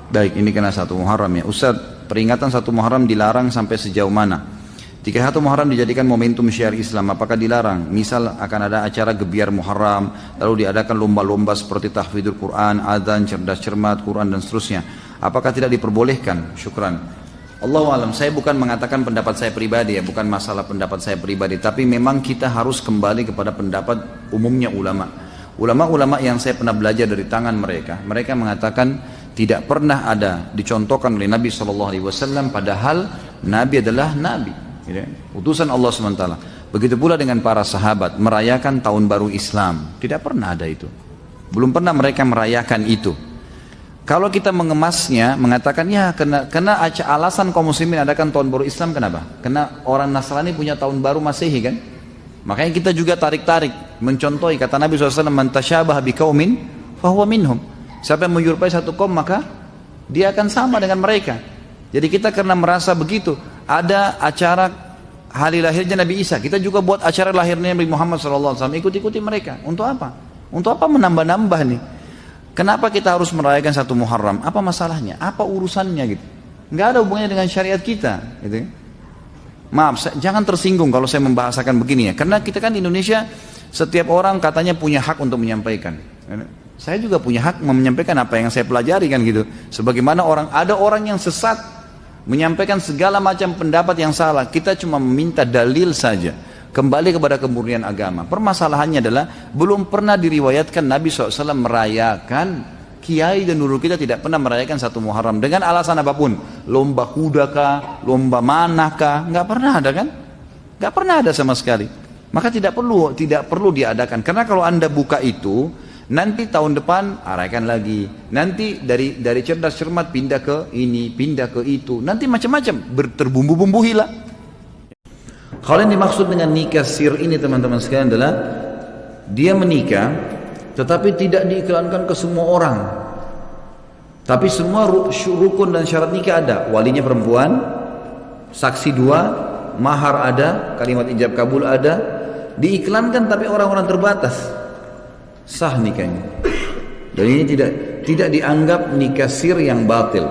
Baik, ini kena 1 Muharram ya. Ustaz, peringatan 1 Muharram dilarang sampai sejauh mana? Jika 1 Muharram dijadikan momentum syiar Islam, apakah dilarang? Misal akan ada acara gebiar Muharram, lalu diadakan lomba-lomba seperti tahfidzul Quran, adzan, cerdas cermat, Quran dan seterusnya. Apakah tidak diperbolehkan? Syukran. Allahu alam, saya bukan mengatakan pendapat saya pribadi ya, bukan masalah pendapat saya pribadi, tapi memang kita harus kembali kepada pendapat umumnya ulama. Ulama-ulama yang saya pernah belajar dari tangan mereka, mereka mengatakan tidak pernah ada dicontohkan oleh Nabi SAW, padahal Nabi adalah Nabi, utusan Allah SWT. Begitu pula dengan para sahabat merayakan tahun baru Islam, tidak pernah ada itu. Belum pernah mereka merayakan itu. Kalau kita mengemasnya, mengatakan ya kena alasan kaum muslimin adakan tahun baru Islam, kenapa? Karena orang Nasrani punya tahun baru Masehi kan? Makanya kita juga tarik-tarik, mencontohi kata Nabi SAW, man tasyabaha biqaumin fahuwa minhum. Siapa yang menyerupai satu kaum maka dia akan sama dengan mereka. Jadi kita karena merasa begitu, ada acara hari lahirnya Nabi Isa, kita juga buat acara lahirnya Nabi Muhammad SAW, ikut-ikuti mereka. Untuk apa? Untuk apa menambah-nambah nih? Kenapa kita harus merayakan 1 Muharram? Apa masalahnya? Apa urusannya gitu? Nggak ada hubungannya dengan syariat kita, gitu. Maaf, jangan tersinggung kalau saya membahasakan begini ya. Karena kita kan di Indonesia, setiap orang katanya punya hak untuk menyampaikan. Saya juga punya hak menyampaikan apa yang saya pelajari kan gitu. Sebagaimana ada orang yang sesat menyampaikan segala macam pendapat yang salah. Kita cuma meminta dalil saja. Kembali kepada kemurnian agama. Permasalahannya adalah belum pernah diriwayatkan Nabi SAW merayakan, kiai dan nurul kita tidak pernah merayakan 1 Muharram dengan alasan apapun. Lomba kuda kah, lomba manah kah, nggak pernah ada kan? Nggak pernah ada sama sekali. Maka tidak perlu diadakan. Karena kalau Anda buka itu, nanti tahun depan arahkan lagi. Nanti dari cerdas cermat pindah ke ini, pindah ke itu. Nanti macam-macam terbumbu-bumbu hilang. Kalau yang dimaksud dengan nikah sir ini teman-teman sekalian adalah dia menikah tetapi tidak diiklankan ke semua orang. Tapi semua rukun dan syarat nikah ada. Walinya perempuan, saksi 2, mahar ada, kalimat ijab kabul ada. Diiklankan tapi orang-orang terbatas. Sah nikahnya. Dan ini tidak dianggap nikah sir yang batil.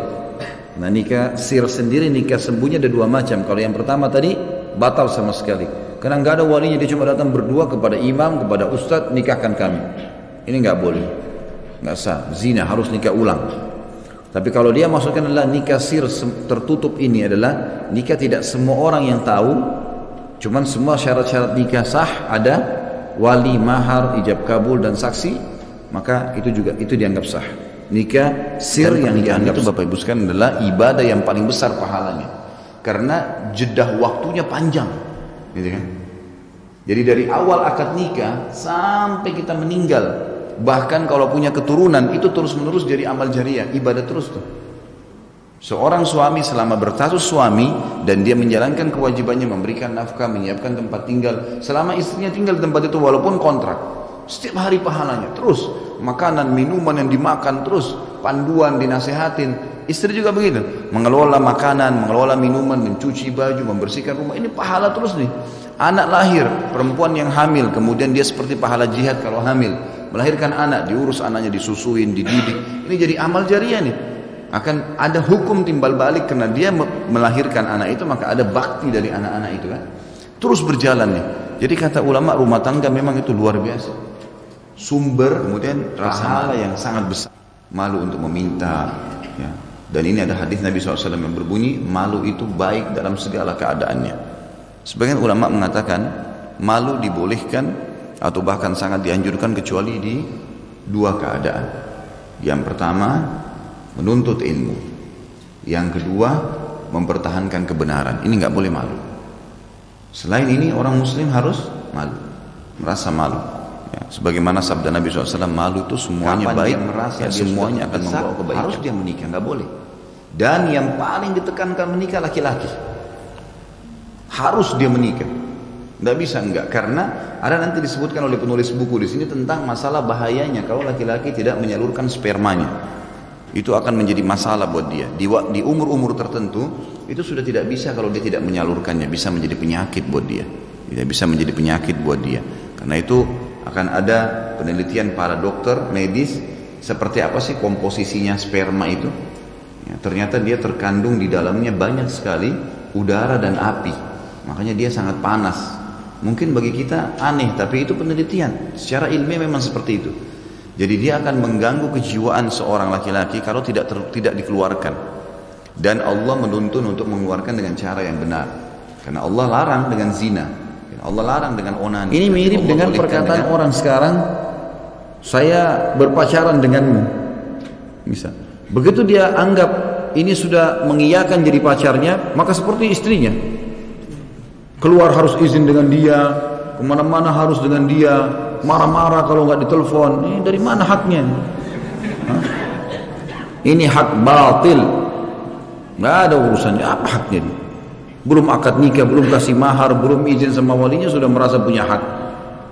Nah, nikah sir sendiri, nikah sembunyi ada 2 macam. Kalau yang pertama tadi batal sama sekali, karena nggak ada walinya, dia cuma datang berdua kepada imam, kepada ustadz, nikahkan kami. Ini nggak boleh, nggak sah, zina, harus nikah ulang. Tapi kalau dia maksudkan adalah nikah sir tertutup, ini adalah nikah tidak semua orang yang tahu, cuman semua syarat-syarat nikah sah ada, wali, mahar, ijab kabul dan saksi, maka itu dianggap sah. Nikah sir yang dianggap itu Bapak Ibu sekalian adalah ibadah yang paling besar pahalanya. Karena jedah waktunya panjang, gitu kan? Jadi dari awal akad nikah sampai kita meninggal, bahkan kalau punya keturunan itu terus-menerus jadi amal jariah, ibadah terus tuh. Seorang suami selama berstatus suami dan dia menjalankan kewajibannya memberikan nafkah, menyiapkan tempat tinggal, selama istrinya tinggal di tempat itu walaupun kontrak, setiap hari pahalanya terus, makanan, minuman yang dimakan terus, panduan dinasehatin. Istri juga begitu, mengelola makanan, mengelola minuman, mencuci baju, membersihkan rumah, ini pahala terus nih. Anak lahir, perempuan yang hamil, kemudian dia seperti pahala jihad kalau hamil, melahirkan anak, diurus anaknya, disusuin, dididik, ini jadi amal jariah nih. Akan ada hukum timbal balik karena dia melahirkan anak itu, maka ada bakti dari anak-anak itu kan. Terus berjalan nih. Jadi kata ulama, rumah tangga memang itu luar biasa. Sumber kemudian pahala yang sangat besar. Malu untuk meminta, ya. Dan ini ada hadis Nabi SAW yang berbunyi, malu itu baik dalam segala keadaannya. Sebagian ulama mengatakan malu dibolehkan atau bahkan sangat dianjurkan kecuali di 2 keadaan. Yang pertama, menuntut ilmu. Yang kedua, mempertahankan kebenaran. Ini nggak boleh malu. Selain ini orang muslim harus malu, merasa malu. Ya, sebagaimana sabda Nabi SAW, malu itu semuanya baik, ya, semuanya akan membawa kebaikan. Harus dia menikah, nggak boleh. Dan yang paling ditekankan menikah laki-laki. Harus dia menikah, nggak bisa enggak. Karena ada nanti disebutkan oleh penulis buku di sini tentang masalah bahayanya kalau laki-laki tidak menyalurkan spermanya. Itu akan menjadi masalah buat dia. Di umur-umur tertentu itu sudah tidak bisa kalau dia tidak menyalurkannya, bisa menjadi penyakit buat dia. Tidak bisa menjadi penyakit buat dia. Karena itu akan ada penelitian para dokter medis seperti apa sih komposisinya sperma itu. Ya, ternyata dia terkandung di dalamnya banyak sekali udara dan api, makanya dia sangat panas. Mungkin bagi kita aneh, tapi itu penelitian secara ilmiah memang seperti itu. Jadi dia akan mengganggu kejiwaan seorang laki-laki kalau tidak dikeluarkan. Dan Allah menuntun untuk mengeluarkan dengan cara yang benar. Karena Allah larang dengan zina, Allah larang dengan onani. Ini mirip dengan perkataan orang sekarang, saya berpacaran denganmu, misal. Begitu dia anggap ini sudah mengiyakan jadi pacarnya, maka seperti istrinya. Keluar harus izin dengan dia, kemana-mana harus dengan dia, marah-marah kalau nggak ditelepon. Ini dari mana haknya? Hah? Ini hak batil, nggak ada urusannya. Apa haknya? Belum akad nikah, belum kasih mahar, belum izin sama walinya sudah merasa punya hak,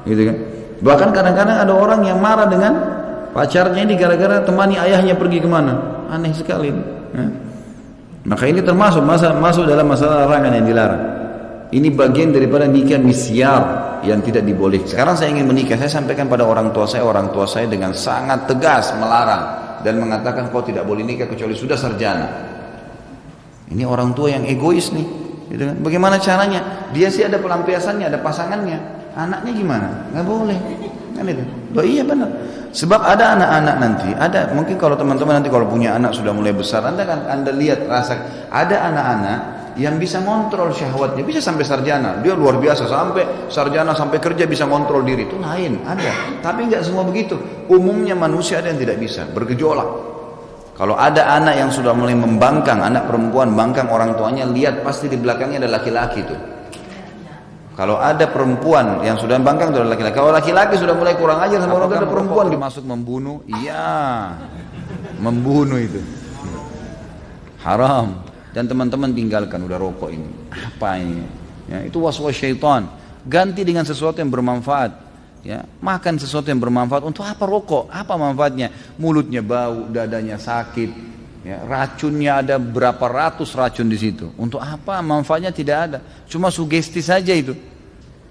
gitu kan? Bahkan kadang-kadang ada orang yang marah dengan pacarnya ini gara-gara temani ayahnya pergi kemana. Aneh sekali. Hah? Maka ini termasuk masuk dalam masalah larangan yang dilarang. Ini bagian daripada nikah misyar yang tidak dibolehkan. Sekarang saya ingin menikah, saya sampaikan pada orang tua saya dengan sangat tegas melarang dan mengatakan kau tidak boleh nikah kecuali sudah sarjana. Ini orang tua yang egois nih, gitu kan? Bagaimana caranya? Dia sih ada pelampiasannya, ada pasangannya. Anaknya gimana? Nggak boleh, kan itu? Oh iya benar. Sebab ada anak-anak nanti, ada mungkin kalau teman-teman nanti kalau punya anak sudah mulai besar, anda lihat rasa ada anak-anak yang bisa kontrol syahwatnya, bisa sampai sarjana, dia luar biasa, sampai sarjana, sampai kerja bisa kontrol diri, itu lain, ada. Tapi nggak semua begitu. Umumnya manusia ada yang tidak bisa, bergejolak. Kalau ada anak yang sudah mulai membangkang, anak perempuan bangkang orang tuanya, lihat pasti di belakangnya ada laki-laki tuh. Kalau ada perempuan yang sudah bangkang itu ada laki-laki. Kalau laki-laki sudah mulai kurang ajar sama orang, ada perempuan dimasuk membunuh, iya, membunuh itu haram. Dan teman-teman tinggalkan udah rokok ini. Apa ini? Ya, itu waswas syaitan. Ganti dengan sesuatu yang bermanfaat. Ya, makan sesuatu yang bermanfaat. Untuk apa rokok? Apa manfaatnya? Mulutnya bau, dadanya sakit. Ya, racunnya ada berapa ratus racun di situ. Untuk apa? Manfaatnya tidak ada. Cuma sugesti saja itu.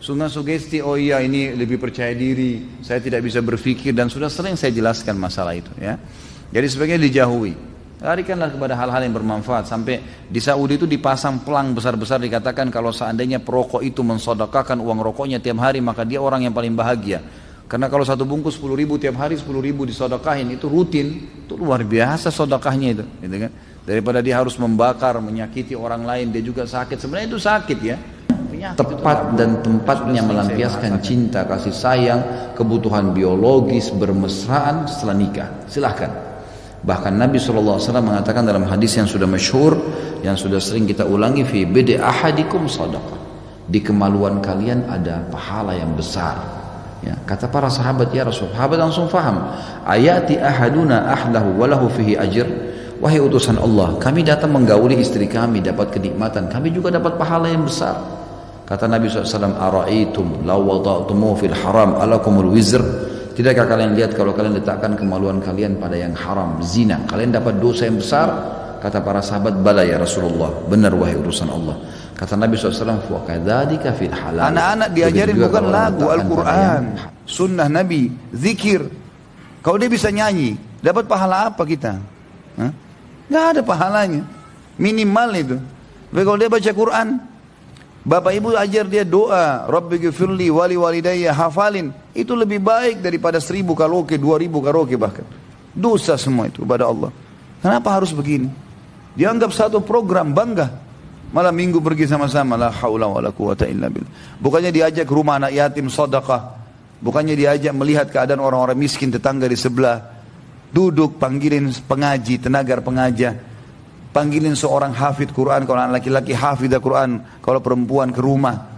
Sugesti, oh iya ini lebih percaya diri. Saya tidak bisa berpikir dan sudah sering saya jelaskan masalah itu. Ya, jadi sebaiknya dijauhi. Larikanlah kepada hal-hal yang bermanfaat. Sampai di Saudi itu dipasang pelang besar-besar, dikatakan kalau seandainya perokok itu mensodakahkan uang rokoknya tiap hari, maka dia orang yang paling bahagia. Karena kalau satu bungkus 10.000 tiap hari, 10.000 disodakahin, itu rutin, itu luar biasa sodakahnya itu, gitu kan? Daripada dia harus membakar, menyakiti orang lain, dia juga sakit. Sebenarnya itu sakit ya. Tepat dan tempatnya melampiaskan cinta, kasih sayang, kebutuhan biologis, bermesraan setelah nikah. Silahkan. Bahkan Nabi SAW mengatakan dalam hadis yang sudah masyhur, yang sudah sering kita ulangi, fi bidi ahadikum sadaqah, di kemaluan kalian ada pahala yang besar. Ya, kata para sahabat, ya Rasul, sahabat langsung faham, ayati ahaduna ahlahu walahu fihi ajr. Wahai utusan Allah, kami datang menggauli istri kami, dapat kenikmatan, kami juga dapat pahala yang besar. Kata Nabi SAW, ara'aitum law wada'tumu fil haram alakumul wizr. Tidakkah kalian lihat kalau kalian letakkan kemaluan kalian pada yang haram, zina, kalian dapat dosa yang besar? Kata para sahabat, bala ya Rasulullah, benar wahai urusan Allah. Kata Nabi SAW, وَكَذَلِكَ فِي الْحَلَالِ. Anak-anak diajarin bukan lagu, Al-Quran, sunnah Nabi, zikir. Kalau dia bisa nyanyi, dapat pahala apa kita? Nggak ada pahalanya, minimal itu. Tapi kalau dia baca Quran, bapak ibu ajar dia doa, Rabbi ghfirli wali walidayya, hafalin. Itu lebih baik daripada 1000 karaoke, 2000 karaoke bahkan. Dosa semua itu kepada Allah. Kenapa harus begini? Dianggap satu program, bangga. Malah minggu pergi sama-sama, la haula wala quwata illa billah. Bukannya diajak ke rumah anak yatim sedekah. Bukannya diajak melihat keadaan orang-orang miskin tetangga di sebelah. Duduk, panggilin pengaji, tenaga pengajar. Panggilin seorang hafid Quran, kalau anak laki-laki hafidah Quran, kalau perempuan ke rumah.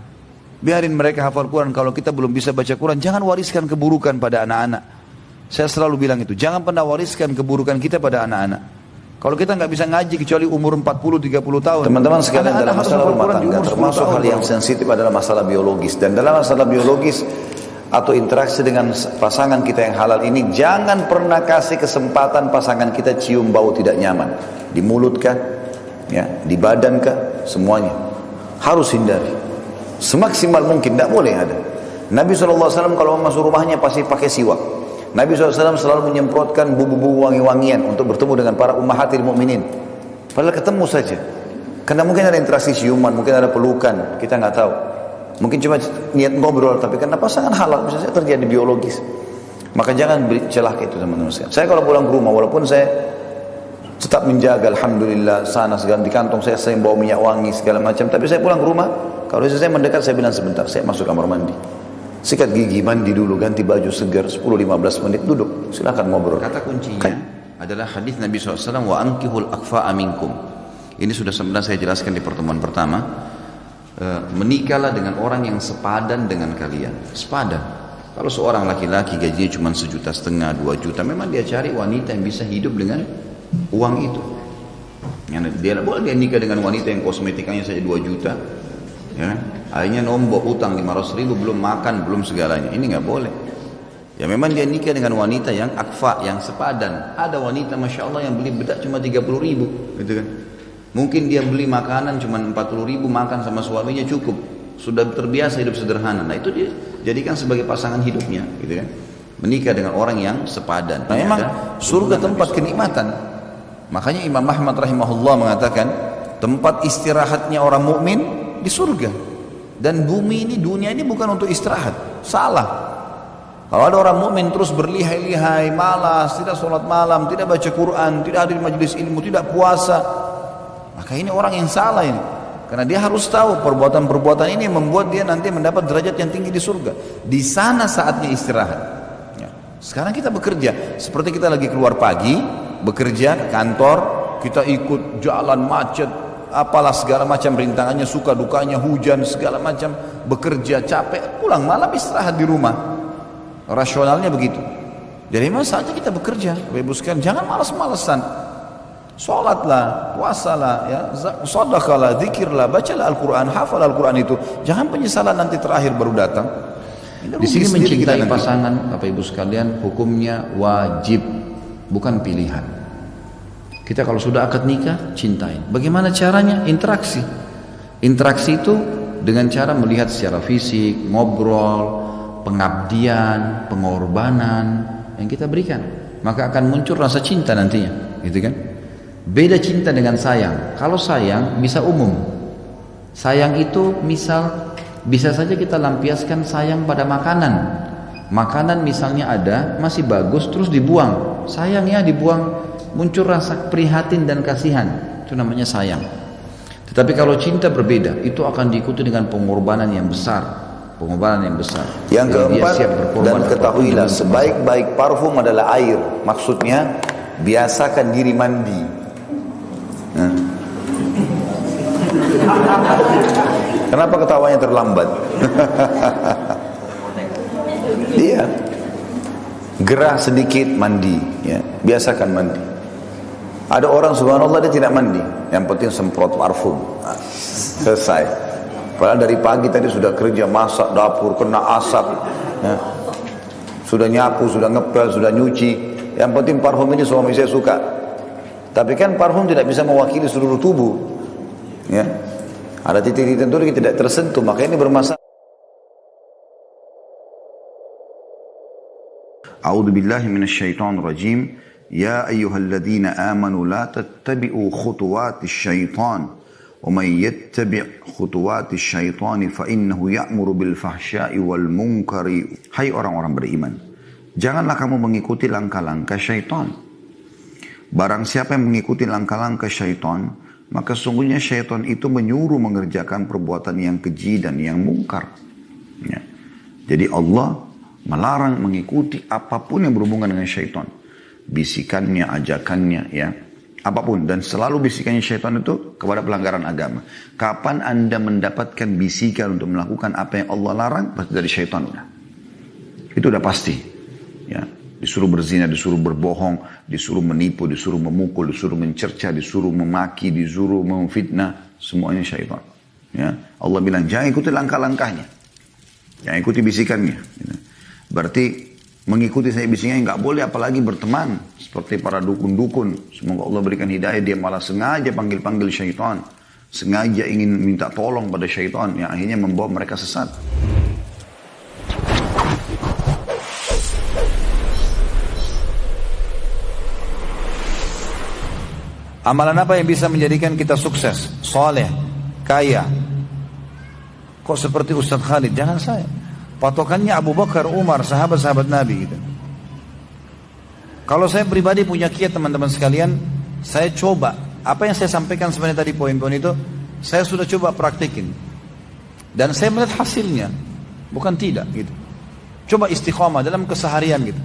Biarin mereka hafal Quran. Kalau kita belum bisa baca Quran, jangan wariskan keburukan pada anak-anak. Saya selalu bilang itu, jangan pernah wariskan keburukan kita pada anak-anak. Kalau kita nggak bisa ngaji kecuali umur 40-30 tahun. Teman-teman sekalian, dalam masalah rumah tangga termasuk hal yang sensitif adalah masalah biologis. Dan dalam masalah biologis atau interaksi dengan pasangan kita yang halal ini, jangan pernah kasih kesempatan pasangan kita cium bau tidak nyaman. Di mulut kah, ya, di badan kah, semuanya harus hindari semaksimal mungkin, tidak boleh ada. Nabi SAW kalau masuk rumahnya pasti pakai siwak. Nabi SAW selalu menyemprotkan bumbu-bumbu wangi-wangian untuk bertemu dengan para ummahatil mukminin. Padahal ketemu saja. Karena mungkin ada interaksi ciuman, mungkin ada pelukan, kita nggak tahu. Mungkin cuma niat ngobrol, tapi karena pasangan halal bisa saja terjadi biologis. Maka jangan beri celah itu teman-teman sekalian. Saya kalau pulang ke rumah, walaupun saya tetap menjaga, alhamdulillah, sana segala di kantong saya bawa minyak wangi segala macam, tapi saya pulang ke rumah, kalau saya mendekat saya bilang sebentar, saya masuk kamar mandi, sikat gigi, mandi dulu, ganti baju segar, 10-15 menit duduk, silakan ngobrol. Kata kuncinya adalah hadis Nabi SAW, wa ankihul akfa'a minkum. Ini sudah sebenarnya saya jelaskan di pertemuan pertama. Menikahlah dengan orang yang sepadan dengan kalian. Sepadan. Kalau seorang laki-laki gajinya cuma 1,5 juta, 2 juta, memang dia cari wanita yang bisa hidup dengan uang itu. Dia boleh dia nikah dengan wanita yang kosmetikanya saja 2 juta, ya, akhirnya nombok utang 500 ribu, belum makan, belum segalanya. Ini nggak boleh. Ya memang dia nikah dengan wanita yang akfa, yang sepadan. Ada wanita Masya Allah yang beli bedak cuma 30 ribu, gitu kan. Mungkin dia beli makanan cuma 40 ribu, makan sama suaminya cukup. Sudah terbiasa hidup sederhana. Nah itu dia jadikan sebagai pasangan hidupnya, gitu kan. Menikah dengan orang yang sepadan. Nah memang surga tempat kenikmatan. Makanya Imam Ahmad rahimahullah mengatakan, tempat istirahatnya orang mukmin di surga. Dan bumi ini, dunia ini bukan untuk istirahat. Salah. Kalau ada orang mukmin terus berlihai-lihai, malas, tidak sholat malam, tidak baca Quran, tidak hadir majelis ilmu, tidak puasa, maka ini orang yang salah ini. Karena dia harus tahu perbuatan-perbuatan ini membuat dia nanti mendapat derajat yang tinggi di surga. Di sana saatnya istirahat. Ya. Sekarang kita bekerja, seperti kita lagi keluar pagi, bekerja ke kantor, kita ikut jalan macet, apalah segala macam rintangannya, suka dukanya, hujan segala macam, bekerja capek, pulang malam istirahat di rumah. Rasionalnya begitu. Jadi memang saatnya kita bekerja, bebaskan, jangan malas-malesan. Sholatlah, puasalah, ya, sedekahlah, zikirlah, bacalah Al-Quran, hafal Al-Quran itu. Jangan penyesalan nanti terakhir baru datang. Di sini mencintai pasangan, Bapak Ibu sekalian, hukumnya wajib, bukan pilihan. Kita kalau sudah akad nikah, cintain. Bagaimana caranya? Interaksi. Interaksi itu dengan cara melihat secara fisik, ngobrol, pengabdian, pengorbanan yang kita berikan. Maka akan muncul rasa cinta nantinya, gitu kan? Beda cinta dengan sayang. Kalau sayang bisa umum. Sayang itu misal bisa saja kita lampiaskan sayang pada makanan. Makanan misalnya ada, masih bagus terus dibuang. Sayang ya dibuang, muncul rasa prihatin dan kasihan. Itu namanya sayang. Tetapi kalau cinta berbeda, itu akan diikuti dengan pengorbanan yang besar. Pengorbanan yang besar. Yang keempat, dan ketahuilah sebaik-baik parfum adalah air. Maksudnya biasakan diri mandi. Kenapa ketawanya terlambat? Iya, gerah sedikit mandi, ya. Biasakan mandi. Ada orang subhanallah dia tidak mandi, yang penting semprot parfum, selesai. Padahal dari pagi tadi sudah kerja, masak, dapur kena asap, ya. Sudah nyapu, sudah ngepel, sudah nyuci. Yang penting parfum ini suami saya suka. Tapi kan parfum tidak bisa mewakili seluruh tubuh, ya. Ada titik-titik tertentu yang tidak tersentuh, maka ini bermasalah. A'udzu billahi minasyaitonir rajim. Ya ayyuhalladzina amanu la tattabi'u khutuwatis syaitan. Wa may yattabi' khutuwatis syaitan fa innahu ya'muru bil fahsya'i wal munkari. Hai orang-orang beriman, janganlah kamu mengikuti langkah-langkah syaitan. Barang siapa yang mengikuti langkah-langkah syaitan, maka sungguhnya syaitan itu menyuruh mengerjakan perbuatan yang keji dan yang mungkar. Ya. Jadi Allah melarang mengikuti apapun yang berhubungan dengan syaitan. Bisikannya, ajakannya, ya, apapun. Dan selalu bisikannya syaitan itu kepada pelanggaran agama. Kapan Anda mendapatkan bisikan untuk melakukan apa yang Allah larang? Pasti dari syaitan. Itu udah pasti. Ya. Disuruh berzina, disuruh berbohong, disuruh menipu, disuruh memukul, disuruh mencerca, disuruh memaki, disuruh memfitnah, semuanya syaitan. Ya, Allah bilang jangan ikuti langkah-langkahnya, jangan ikuti bisikannya. Berarti mengikuti saya bisikannya nggak boleh, apalagi berteman seperti para dukun-dukun. Semoga Allah berikan hidayah, dia malah sengaja panggil-panggil syaitan, sengaja ingin minta tolong pada syaitan, yang akhirnya membawa mereka sesat. Amalan apa yang bisa menjadikan kita sukses, soleh, kaya? Kok seperti Ustaz Khalid? Jangan saya. Patokannya Abu Bakar, Umar, sahabat-sahabat Nabi gitu. Kalau saya pribadi punya kiat teman-teman sekalian, saya coba apa yang saya sampaikan sebenarnya tadi poin-poin itu, saya sudah coba praktikin. Dan saya melihat hasilnya, bukan tidak gitu. Coba istiqamah dalam keseharian gitu.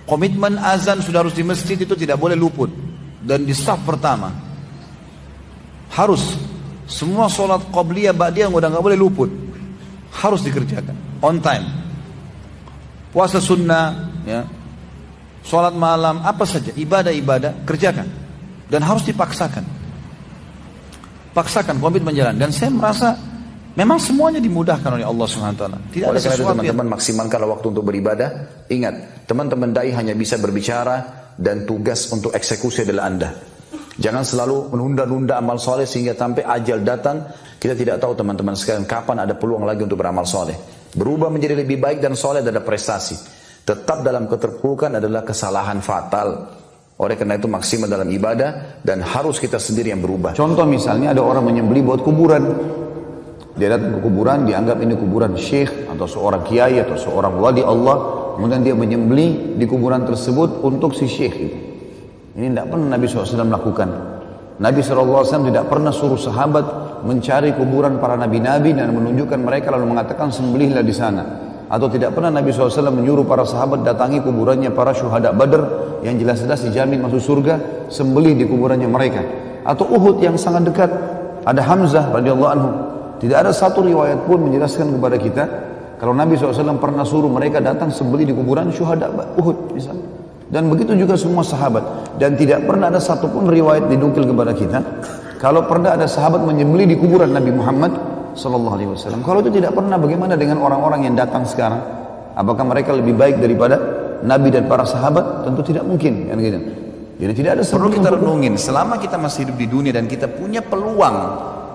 Komitmen azan sudah harus di masjid itu tidak boleh luput. Dan di saf pertama harus semua sholat qabliyah ba'diyah udah nggak boleh luput, harus dikerjakan on time. Puasa sunnah, ya, sholat malam, apa saja ibadah-ibadah kerjakan dan harus dipaksakan. Paksakan komitmen jalan. Dan saya merasa memang semuanya dimudahkan oleh Allah SWT. Tidak ada sesuatu. Teman-teman maksimalkan waktu untuk beribadah. Ingat, teman-teman dai hanya bisa berbicara dan tugas untuk eksekusi adalah Anda. Jangan selalu menunda-nunda amal soleh sehingga sampai ajal datang kita tidak tahu teman-teman sekalian kapan ada peluang lagi untuk beramal soleh. Berubah menjadi lebih baik dan soleh adalah prestasi. Tetap dalam keterpurukan adalah kesalahan fatal. Oleh karena itu maksimal dalam ibadah dan harus kita sendiri yang berubah. Contoh misalnya ada orang menyembelih buat kuburan. Dia datang ke kuburan, dianggap ini kuburan syekh atau seorang kiai atau seorang wali Allah. Kemudian dia menyembelih di kuburan tersebut untuk si syekh itu. Ini tidak pernah Nabi SAW lakukan. Nabi SAW tidak pernah suruh sahabat mencari kuburan para nabi-nabi dan menunjukkan mereka lalu mengatakan sembelihlah di sana. Atau tidak pernah Nabi SAW menyuruh para sahabat datangi kuburannya para syuhada Badr yang jelas-jelas dijamin masuk surga, sembelih di kuburannya mereka. Atau Uhud yang sangat dekat, ada Hamzah radhiyallahu anhu. Tidak ada satu riwayat pun menjelaskan kepada kita kalau Nabi SAW pernah suruh mereka datang sembelih di kuburan syuhada Uhud misalnya. Dan begitu juga semua sahabat. Dan tidak pernah ada satupun riwayat dinukil kepada kita kalau pernah ada sahabat menyembelih di kuburan Nabi Muhammad SAW. Kalau itu tidak pernah, bagaimana dengan orang-orang yang datang sekarang? Apakah mereka lebih baik daripada Nabi dan para sahabat? Tentu tidak mungkin kan gitu. Jadi tidak ada. Perlu kita renungin, selama kita masih hidup di dunia dan kita punya peluang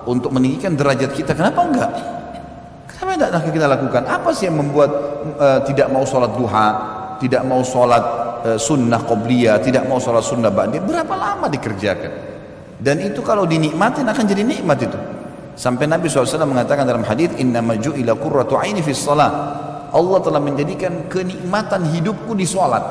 untuk meninggikan derajat kita, kenapa enggak? Kenapa tidak kita lakukan? Apa sih yang membuat tidak mau sholat duha, tidak mau sholat sunnah qobliyah, tidak mau sholat sunnah ba'diyah? Berapa lama dikerjakan? Dan itu kalau dinikmatin akan jadi nikmat itu. Sampai Nabi SAW mengatakan dalam hadis, innama ju'ila qurratu aini fis shalah. Allah telah menjadikan kenikmatan hidupku di sholat.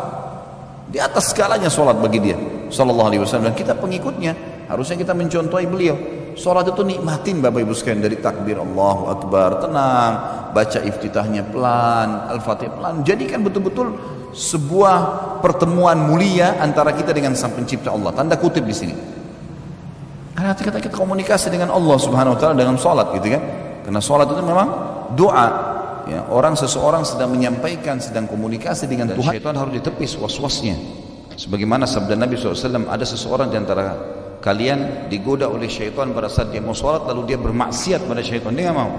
Di atas skalanya sholat bagi dia sallallahu alaihi wasallam. Dan kita pengikutnya, harusnya kita mencontohi beliau. Sholat itu nikmatin Bapak Ibu sekalian, dari takbir Allahu Akbar tenang, baca iftitahnya pelan, Al-Fatihah pelan. Jadikan betul-betul sebuah pertemuan mulia antara kita dengan Sang Pencipta Allah. Tanda kutip di sini. Karena kita komunikasi dengan Allah Subhanahu wa taala dengan sholat gitu kan. Karena sholat itu memang doa. Ya, seseorang sedang menyampaikan, sedang komunikasi dengan Tuhan. Syaitan harus ditepis was-wasnya. Sebagaimana sabda Nabi SAW, ada seseorang di antara kalian digoda oleh syaitan pada saat dia mau sholat, lalu dia bermaksiat pada syaitan, dia nggak mau.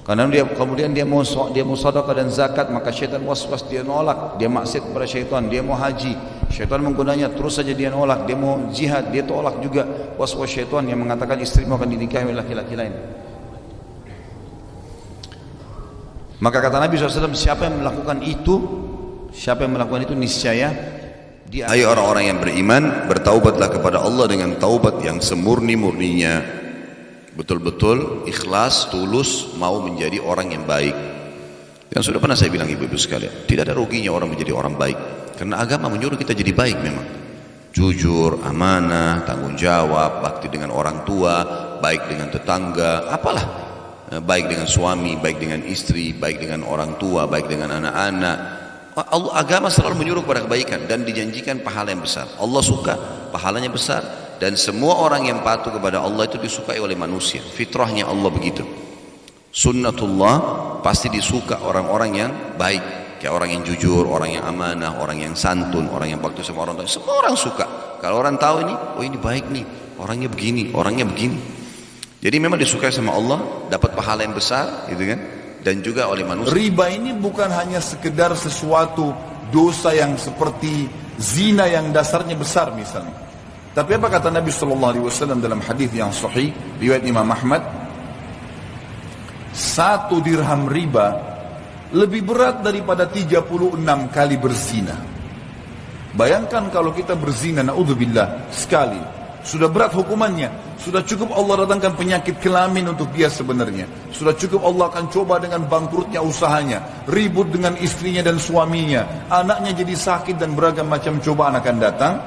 Karena kemudian dia mau sedekah dan zakat, maka syaitan was-was, dia nolak, dia maksiat kepada syaitan. Dia mau haji, syaitan menggodanya, terus saja dia nolak. Dia mau jihad, dia tolak juga, was-was syaitan yang mengatakan istrimu akan dinikahi oleh laki-laki lain. Maka kata Nabi SAW, siapa yang melakukan itu niscaya dia. Hai orang-orang yang beriman, bertaubatlah kepada Allah dengan taubat yang semurni-murninya. Betul-betul ikhlas, tulus, mau menjadi orang yang baik. Dan sudah pernah saya bilang ibu-ibu sekalian, tidak ada ruginya orang menjadi orang baik. Karena agama menyuruh kita jadi baik memang. Jujur, amanah, tanggung jawab, bakti dengan orang tua, baik dengan tetangga, apalah. Baik dengan suami, baik dengan istri, baik dengan orang tua, baik dengan anak-anak. Allah, agama selalu menyuruh kepada kebaikan dan dijanjikan pahala yang besar. Allah suka, pahalanya besar. Dan semua orang yang patuh kepada Allah itu disukai oleh manusia. Fitrahnya Allah begitu. Sunnatullah, pasti disuka orang-orang yang baik. Kayak orang yang jujur, orang yang amanah, orang yang santun, orang yang bakti sama orang tua. Semua orang suka. Kalau orang tahu ini, oh ini baik nih, orangnya begini, orangnya begini. Jadi memang disukai sama Allah, dapat pahala yang besar, gitu kan? Dan juga oleh manusia. Riba ini bukan hanya sekedar sesuatu dosa yang seperti zina yang dasarnya besar misalnya. Tapi apa kata Nabi SAW dalam hadis yang sahih, riwayat Imam Ahmad, 1 dirham riba lebih berat daripada 36 kali berzina. Bayangkan kalau kita berzina, na'udzubillah, sekali. Sudah berat hukumannya. Sudah cukup Allah datangkan penyakit kelamin untuk dia sebenarnya. Sudah cukup Allah akan coba dengan bangkrutnya usahanya. Ribut dengan istrinya dan suaminya. Anaknya jadi sakit dan beragam macam cobaan akan datang.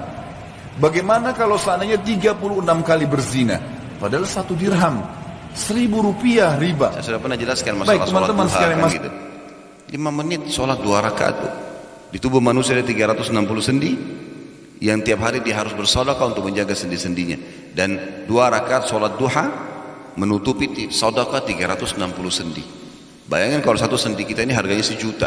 Bagaimana kalau seandainya 36 kali berzina? Padahal 1 dirham. 1.000 rupiah riba. Saya sudah pernah jelaskan masalah sholat duha kan gitu. 5 menit sholat 2 rakaat tuh. Di tubuh manusia ada 360 sendi. Yang tiap hari dia harus bersedekah untuk menjaga sendi-sendinya. Dan 2 rakaat sholat duha menutupi sedekah 360 sendi. Bayangkan kalau 1 sendi kita ini harganya 1 juta.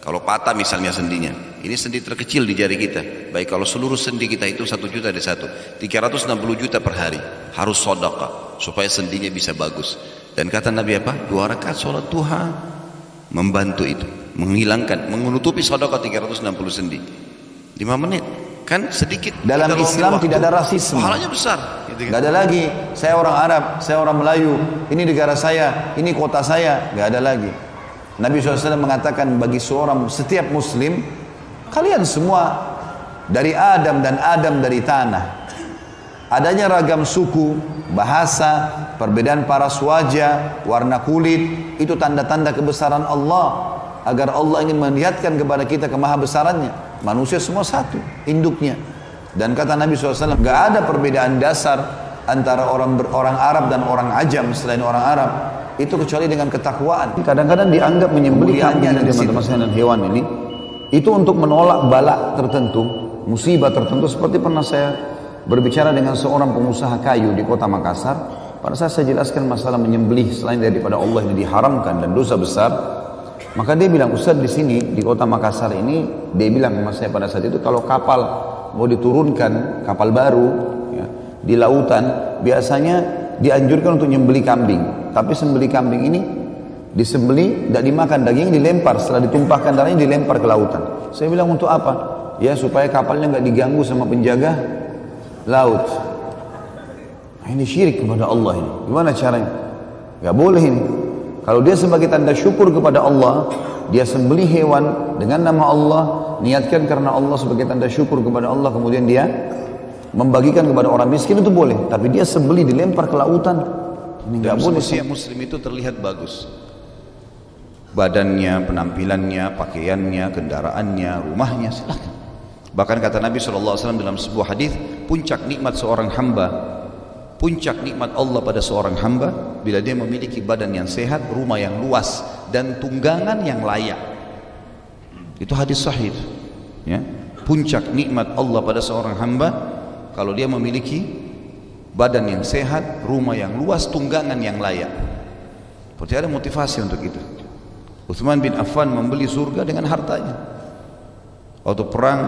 Kalau patah misalnya sendinya, ini sendi terkecil di jari kita. Baik kalau seluruh sendi kita itu 1 juta ada 1, 360 juta per hari harus sedekah supaya sendinya bisa bagus. Dan kata Nabi apa? 2 rakaat sholat duha membantu itu, menghilangkan, menutupi sedekah 360 sendi. 5 menit. Kan sedikit. Dalam Islam tidak ada rasisme. Pahalanya besar. Gitu kan? Gak ada lagi, saya orang Arab, saya orang Melayu, ini negara saya, ini kota saya. Gak ada lagi. Nabi SAW mengatakan bagi setiap muslim, kalian semua dari Adam dan Adam dari tanah. Adanya ragam suku, bahasa, perbedaan paras wajah, warna kulit, itu tanda-tanda kebesaran Allah. Agar Allah ingin melihatkan kepada kita kemahabesarannya. Manusia semua satu induknya. Dan kata Nabi SAW, gak ada perbedaan dasar antara orang Arab dan orang Ajam selain orang Arab, itu kecuali dengan ketakwaan. Kadang-kadang dianggap menyembelih kambing dan teman-teman hewan ini itu untuk menolak bala tertentu, musibah tertentu. Seperti pernah saya berbicara dengan seorang pengusaha kayu di kota Makassar. Pada saat saya jelaskan masalah menyembelih selain daripada Allah ini diharamkan dan dosa besar, maka dia bilang, Ustaz, di sini di kota Makassar ini, dia bilang sama saya pada saat itu, kalau kapal mau diturunkan, kapal baru ya, di lautan, biasanya dianjurkan untuk menyembelih kambing. Tapi sembelih kambing ini disembelih, tidak dimakan, dagingnya dilempar, setelah ditumpahkan darahnya dilempar ke lautan. Saya bilang, untuk apa? Ya supaya kapalnya nggak diganggu sama penjaga laut. Nah, ini syirik kepada Allah ini. Gimana caranya? Nggak boleh ini. Kalau dia sebagai tanda syukur kepada Allah, dia sembelih hewan dengan nama Allah, niatkan karena Allah sebagai tanda syukur kepada Allah, kemudian dia membagikan kepada orang miskin, itu boleh. Tapi dia sembelih dilempar ke lautan, ini nggak boleh. Semestinya muslim itu terlihat bagus, badannya, penampilannya, pakaiannya, kendaraannya, rumahnya, silakan. Bahkan kata Nabi SAW dalam sebuah hadis, puncak nikmat seorang hamba, puncak nikmat Allah pada seorang hamba bila dia memiliki badan yang sehat, rumah yang luas, dan tunggangan yang layak. Itu hadis sahih. Ya. Puncak nikmat Allah pada seorang hamba kalau dia memiliki badan yang sehat, rumah yang luas, tunggangan yang layak. Berarti ada motivasi untuk itu. Utsman bin Affan membeli surga dengan hartanya. Waktu perang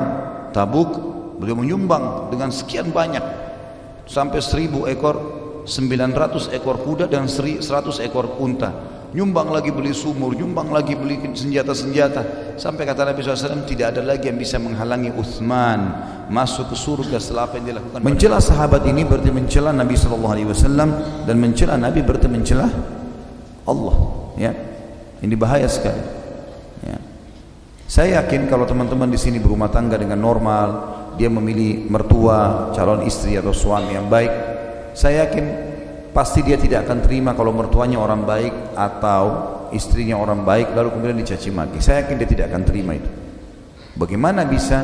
Tabuk, beliau menyumbang dengan sekian banyak, sampai 1.000 ekor, 900 ekor kuda dan 100 ekor unta. Nyumbang lagi beli sumur, nyumbang lagi beli senjata-senjata, sampai kata Nabi SAW, tidak ada lagi yang bisa menghalangi Utsman masuk ke surga setelah apa yang dilakukan. Mencela sahabat ini berarti mencela Nabi SAW, dan mencela Nabi berarti mencela Allah. Ya, ini bahaya sekali. Ya. Saya yakin kalau teman-teman di sini berumah tangga dengan normal, dia memilih mertua, calon istri atau suami yang baik, saya yakin pasti dia tidak akan terima kalau mertuanya orang baik atau istrinya orang baik lalu kemudian dicaci maki. Saya yakin dia tidak akan terima itu. Bagaimana bisa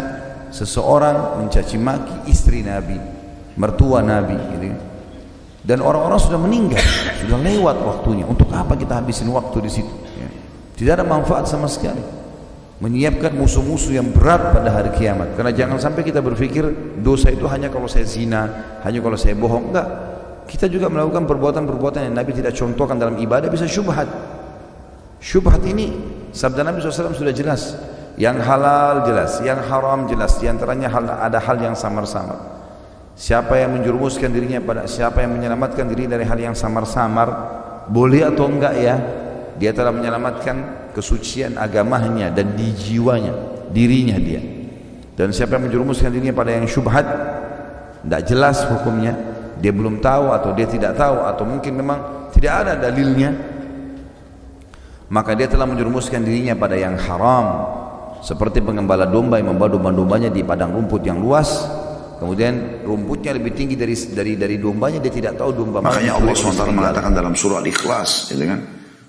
seseorang mencaci maki istri Nabi, mertua Nabi gitu. Dan orang-orang sudah meninggal, sudah lewat waktunya. Untuk apa kita habisin waktu di situ ya. Tidak ada manfaat sama sekali. Menyiapkan musuh-musuh yang berat pada hari kiamat. Karena jangan sampai kita berpikir dosa itu hanya kalau saya zina, hanya kalau saya bohong. Enggak. Kita juga melakukan perbuatan-perbuatan yang Nabi tidak contohkan dalam ibadah, bisa syubhat. Syubhat ini sabda Nabi SAW sudah jelas. Yang halal jelas, yang haram jelas. Di antaranya ada hal yang samar-samar. Siapa yang menjerumuskan dirinya siapa yang menyelamatkan diri dari hal yang samar-samar, boleh atau enggak ya, dia telah menyelamatkan kesucian agamanya dan di jiwanya, dirinya dia. Dan siapa yang menjerumuskan dirinya pada yang syubhat, tidak jelas hukumnya, dia belum tahu atau dia tidak tahu atau mungkin memang tidak ada dalilnya, maka dia telah menjerumuskan dirinya pada yang haram. seperti pengembala domba yang membawa domba-dombanya di padang rumput yang luas, kemudian rumputnya lebih tinggi dari dombanya, dia tidak tahu domba mana. Makanya Allah SWT mengatakan dalam surah Al-Ikhlas, gitu kan?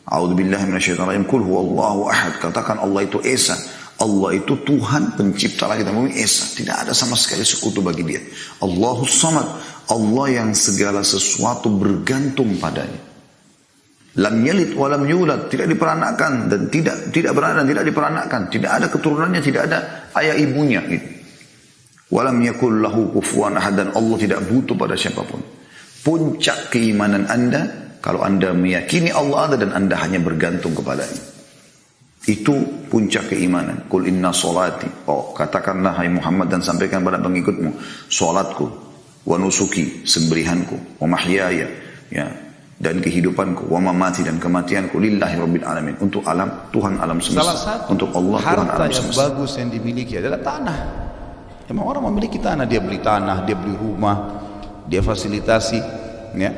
A'udzubillahi minasyaitonir rajim. Qul huwallahu ahad. Katakan Allah itu esa. Allah itu Tuhan pencipta langit dan bumi, esa. Tidak ada sama sekali sekutu bagi dia. Allahus samad. Allah yang segala sesuatu bergantung padanya. Lam yalid wa lam yulad, tidak diperanakan dan tidak beranak dan tidak diperanakan. Tidak ada keturunannya, tidak ada ayah ibunya gitu. Walam yakul lahu kufuwan ahad, dan Allah tidak butuh pada siapapun. Puncak keimanan Anda kalau Anda meyakini Allah ada dan Anda hanya bergantung kepadanya. Itu puncak keimanan. Qul inna solati. Oh, katakanlah hai Muhammad dan sampaikan pada pengikutmu, solatku, wa nusuki, sembelihanku, wa mahyaya, ya, dan kehidupanku, wa mamati, dan kematianku, lillahi rabbil alamin, untuk alam Tuhan alam semesta. Salah satu untuk Allah Tuhan alam yang semesta. bagus yang dimiliki adalah tanah. Emang orang memiliki tanah, dia beli tanah, dia beli rumah, dia fasilitasi, ya.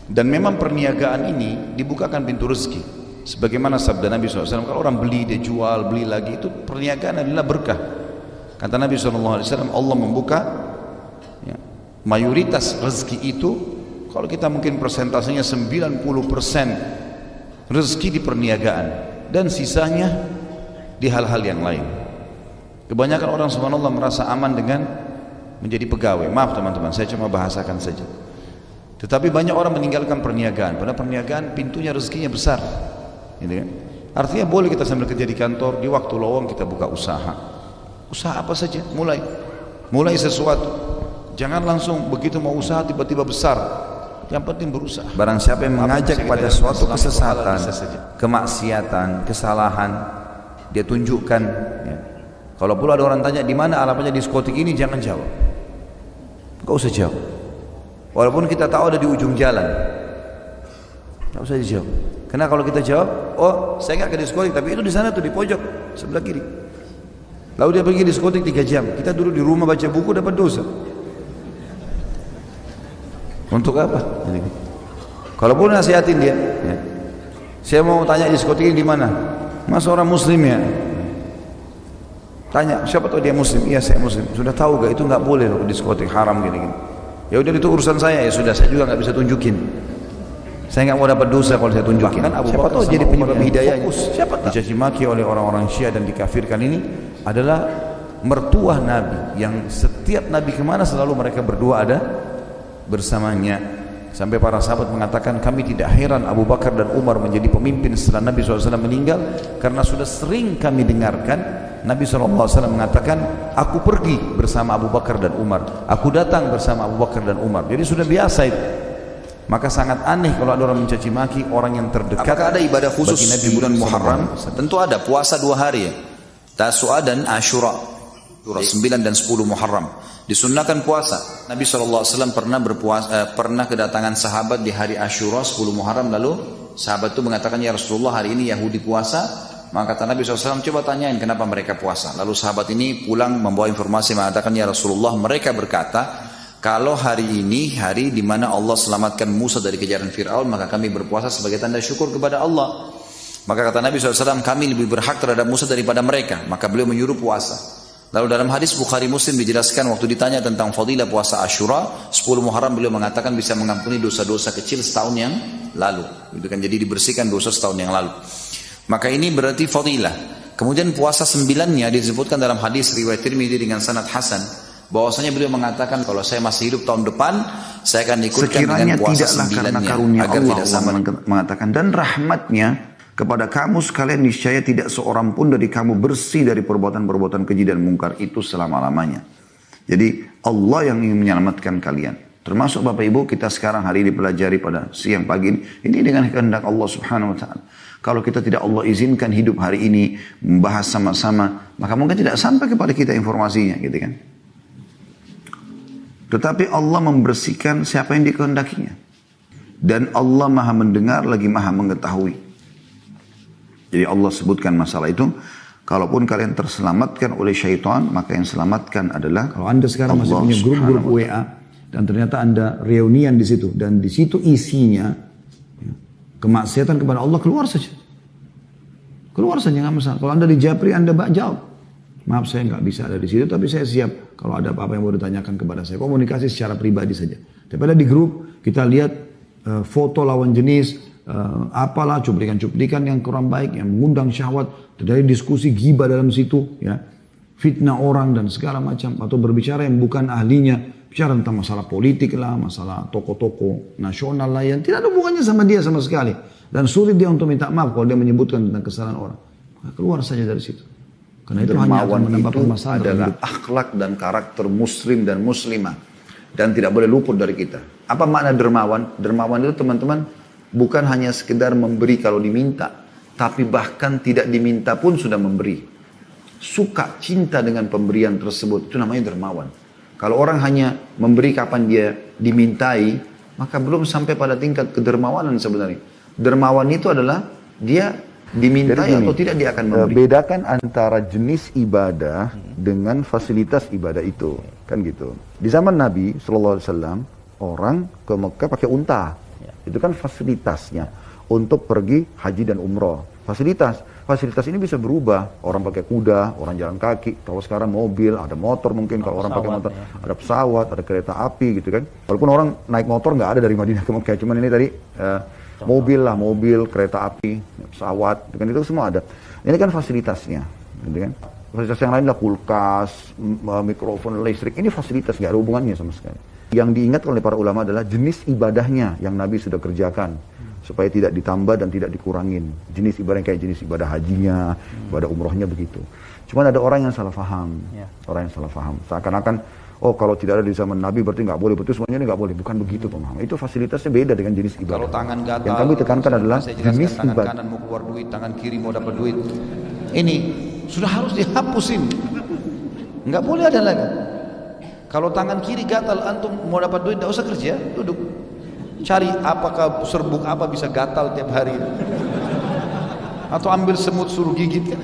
Dan memang perniagaan ini dibukakan pintu rezeki. Sebagaimana sabda Nabi SAW, kalau orang beli, dia jual, beli lagi, itu perniagaan adalah berkah. Kata Nabi SAW, Allah membuka, ya, mayoritas rezeki itu, kalau kita mungkin persentasenya 90% rezeki di perniagaan, dan sisanya di hal-hal yang lain. Kebanyakan orang subhanallah merasa aman dengan menjadi pegawai. Maaf teman-teman, saya cuma bahasakan saja. Tetapi banyak orang meninggalkan perniagaan, padahal perniagaan pintunya rezekinya besar, gitu kan? Artinya boleh kita sambil kerja di kantor, di waktu lowong kita buka usaha. Usaha apa saja, mulai sesuatu. Jangan langsung begitu mau usaha tiba-tiba besar. Yang penting berusaha. Barang siapa yang mengajak pada suatu kesesatan, kemaksiatan, kesalahan, dia tunjukkan, ya. Kalau pula ada orang tanya di mana alamatnya diskotik ini, jangan jawab. Gak usah jawab. Walaupun kita tahu ada di ujung jalan, gak usah dijawab. Karena kalau kita jawab, oh saya gak ke diskotik, tapi itu di sana tuh, di pojok sebelah kiri. Lalu dia pergi diskotik 3 jam, kita duduk di rumah baca buku dapat dosa. Untuk apa? Kalaupun nasihatin dia, ya. Saya mau tanya diskotik ini di mana? Mas orang muslim ya? Tanya, siapa tahu dia muslim? Iya saya muslim. Sudah tahu gak? Itu gak boleh loh, diskotik haram gini-gini. Ya udah itu urusan saya, ya sudah, saya juga gak bisa tunjukin. Saya gak mau dapat dosa kalau saya tunjukin. Bahkan Abu Bakar tahu jadi penyebab hidayahnya. Siapa tahu? Dicaci maki oleh orang-orang Syiah dan dikafirkan ini adalah mertua Nabi, yang setiap Nabi kemana selalu mereka berdua ada bersamanya. Sampai para sahabat mengatakan, kami tidak heran Abu Bakar dan Umar menjadi pemimpin setelah Nabi SAW meninggal, karena sudah sering kami dengarkan Nabi SAW mengatakan, aku pergi bersama Abu Bakar dan Umar, aku datang bersama Abu Bakar dan Umar. Jadi sudah biasa itu. Maka sangat aneh kalau ada orang mencaci maki orang yang terdekat. Apakah ada ibadah khusus di bulan Muharram? Tentu ada, puasa 2 hari ya, Tasu'a dan Ashura, 9 dan 10 Muharram. Disunnahkan puasa. Nabi SAW pernah kedatangan sahabat di hari Ashura 10 Muharram, lalu sahabat itu mengatakan, ya Rasulullah hari ini Yahudi puasa. Maka kata Nabi SAW, coba tanyain kenapa mereka puasa. Lalu sahabat ini pulang membawa informasi mengatakan, ya Rasulullah mereka berkata, kalau hari ini hari di mana Allah selamatkan Musa dari kejaran Fir'aun, maka kami berpuasa sebagai tanda syukur kepada Allah. Maka kata Nabi SAW, kami lebih berhak terhadap Musa daripada mereka. Maka beliau menyuruh puasa. Lalu dalam hadis Bukhari Muslim dijelaskan, waktu ditanya tentang fadilah puasa Ashura 10 Muharram, beliau mengatakan bisa mengampuni dosa-dosa kecil setahun yang lalu. Itu kan, jadi dibersihkan dosa setahun yang lalu. Maka ini berarti fadilah. Kemudian puasa 9-nya disebutkan dalam hadis riwayat Tirmidzi dengan sanad hasan, bahwasanya beliau mengatakan, kalau saya masih hidup tahun depan, saya akan ikutkan dengan puasa 9-nya agar tidak sama. Mengatakan, dan rahmatnya kepada kamu sekalian niscaya tidak seorang pun dari kamu bersih dari perbuatan-perbuatan keji dan mungkar itu selama-lamanya. Jadi Allah yang ingin menyelamatkan kalian. Termasuk Bapak Ibu, kita sekarang hari ini pelajari pada siang pagi ini dengan kehendak Allah Subhanahu wa taala. Kalau kita tidak Allah izinkan hidup hari ini membahas sama-sama, maka mungkin tidak sampai kepada kita informasinya, gitu kan. Tetapi Allah membersihkan siapa yang dikehendakinya. Dan Allah Maha mendengar lagi Maha mengetahui. Jadi Allah sebutkan masalah itu, kalaupun kalian terselamatkan oleh syaitan, maka yang selamatkan adalah kalau Anda sekarang masih punya grup-grup WA dan ternyata Anda reunian di situ dan di situ isinya kemaksiatan kepada Allah, keluar saja. Keluar saja nggak masalah. Kalau Anda di Japri, Anda jawab. Maaf saya nggak bisa ada di situ, tapi saya siap kalau ada apa-apa yang mau ditanyakan kepada saya. Komunikasi secara pribadi saja. Daripada di grup kita lihat foto lawan jenis, apalah cuplikan-cuplikan yang kurang baik, yang mengundang syahwat, terjadi diskusi gibah dalam situ, ya, fitnah orang dan segala macam, atau berbicara yang bukan ahlinya, bicara tentang masalah politik lah, masalah tokoh-tokoh nasional lah yang tidak ada hubungannya sama dia sama sekali, dan sulit dia untuk minta maaf kalau dia menyebutkan tentang kesalahan orang. Keluar saja dari situ. Karena itu hanya akan menambah permasalahan adalah akhlak dan karakter muslim dan muslimah, dan tidak boleh luput dari kita. Apa makna dermawan? Dermawan itu teman-teman bukan hanya sekedar memberi kalau diminta, tapi bahkan tidak diminta pun sudah memberi. Suka, cinta dengan pemberian tersebut, itu namanya dermawan. Kalau orang hanya memberi kapan dia dimintai, maka belum sampai pada tingkat kedermawanan sebenarnya. Dermawan itu adalah dia dimintai atau tidak dia akan memberi. Bedakan antara jenis ibadah dengan fasilitas ibadah itu, kan gitu. Di zaman Nabi SAW, orang ke Mekah pakai unta, itu kan fasilitasnya untuk pergi haji dan umroh. Fasilitas ini bisa berubah. Orang pakai kuda, orang jalan kaki. Kalau sekarang mobil, ada motor mungkin. Kalau orang pakai motor, ada pesawat, ada kereta api gitu kan. Walaupun orang naik motor nggak ada dari Madinah ke Mekah, cuman ini tadi mobil, kereta api, pesawat, kan itu semua ada. Ini kan fasilitasnya, gitu kan. Fasilitas yang lain lah kulkas, mikrofon listrik, ini fasilitas nggak ada hubungannya sama sekali. Yang diingatkan oleh para ulama adalah jenis ibadahnya yang Nabi sudah kerjakan supaya tidak ditambah dan tidak dikurangin. Jenis ibadah kayak jenis ibadah hajinya, ibadah umrohnya begitu. Cuman ada orang yang salah paham, seakan-akan oh kalau tidak ada di zaman Nabi berarti nggak boleh, betul semuanya ini nggak boleh. Bukan begitu pemahaman. Itu fasilitasnya beda dengan jenis ibadah. Kalau tangan gatal, yang kami tekankan adalah jenis tangan ibadah. kanan mau keluar duit, tangan kiri mau dapat duit. Ini sudah harus dihapusin. Nggak boleh ada lagi. Kalau tangan kiri gatal, antum mau dapat duit, nggak usah kerja, duduk. Cari apakah serbuk apa bisa gatal tiap hari. Atau ambil semut suruh gigit kan.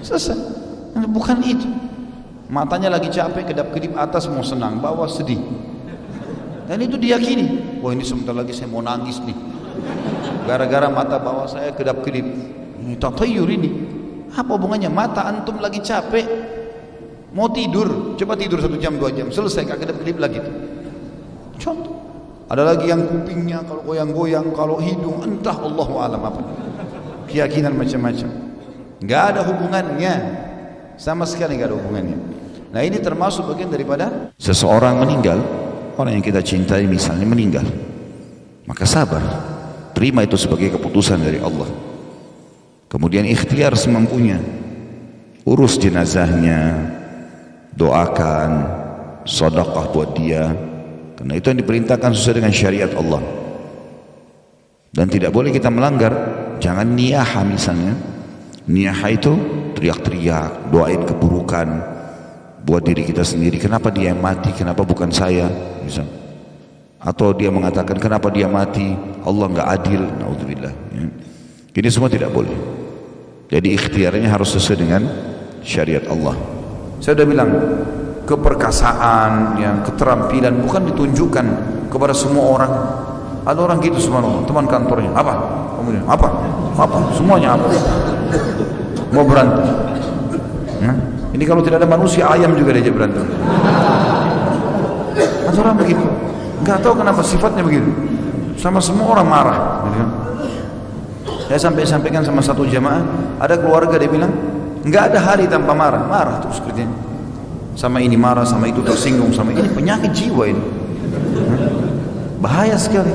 Selesai. Bukan itu. Matanya lagi capek, kedap-kedip atas mau senang, bawah sedih. Dan itu diyakini, wah ini sebentar lagi saya mau nangis nih. Gara-gara mata bawah saya kedap-kedip. Ini tatayur ini. Apa hubungannya? Mata antum lagi capek, mau tidur, coba tidur 1 jam 2 jam, selesai gak kedap-kedip lagi. Contoh. Ada lagi yang kupingnya kalau goyang-goyang, kalau hidung, entah Allahu alam apa. Keyakinan macam-macam. Gak ada hubungannya. Sama sekali gak ada hubungannya. Nah ini termasuk bagian daripada seseorang meninggal, orang yang kita cintai misalnya meninggal, maka sabar, terima itu sebagai keputusan dari Allah. Kemudian ikhtiar semampunya, urus jenazahnya, doakan, sedekah buat dia, karena itu yang diperintahkan sesuai dengan syariat Allah. Dan tidak boleh kita melanggar. Jangan niyaha misalnya. Niyaha itu teriak-teriak, doain keburukan buat diri kita sendiri. Kenapa dia yang mati, kenapa bukan saya, misal. Atau dia mengatakan kenapa dia mati, Allah nggak adil, naudzubillah. Ya. Ini semua tidak boleh. Jadi ikhtiarnya harus sesuai dengan syariat Allah. Saya sudah bilang, keperkasaan, yang keterampilan bukan ditunjukkan kepada semua orang. Ada orang gitu subhanallah, teman kantornya, apa? Kemudian apa? Semuanya apa? Mau berantem. Nah, ini kalau tidak ada manusia, ayam juga diajak berantem. Ada orang begitu, nggak tahu kenapa sifatnya begitu. Sama semua orang marah. Saya sampaikan sama satu jamaah, ada keluarga dia bilang, nggak ada hari tanpa marah terus kerjanya. Sama ini marah, sama itu tersinggung, sama ini penyakit jiwa ini. Bahaya sekali.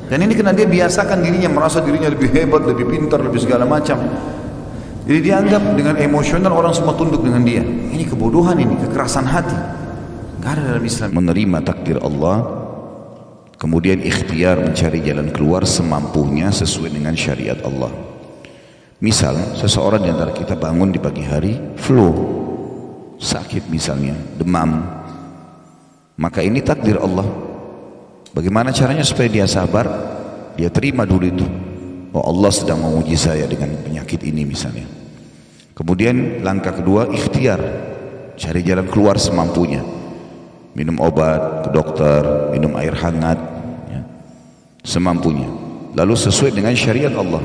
Dan ini karena dia biasakan dirinya, merasa dirinya lebih hebat, lebih pintar, lebih segala macam. Jadi dianggap dengan emosional orang semua tunduk dengan dia. Ini kebodohan, ini kekerasan hati. Gak ada dalam Islam. Menerima takdir Allah, kemudian ikhtiar mencari jalan keluar semampunya sesuai dengan syariat Allah. Misal seseorang di antara kita bangun di pagi hari flu, sakit misalnya, demam, maka ini takdir Allah. Bagaimana caranya supaya dia sabar? Dia terima dulu itu. Oh Allah sedang menguji saya dengan penyakit ini misalnya. Kemudian langkah kedua ikhtiar, cari jalan keluar semampunya. Minum obat, ke dokter, minum air hangat, ya, semampunya. Lalu sesuai dengan syariat Allah.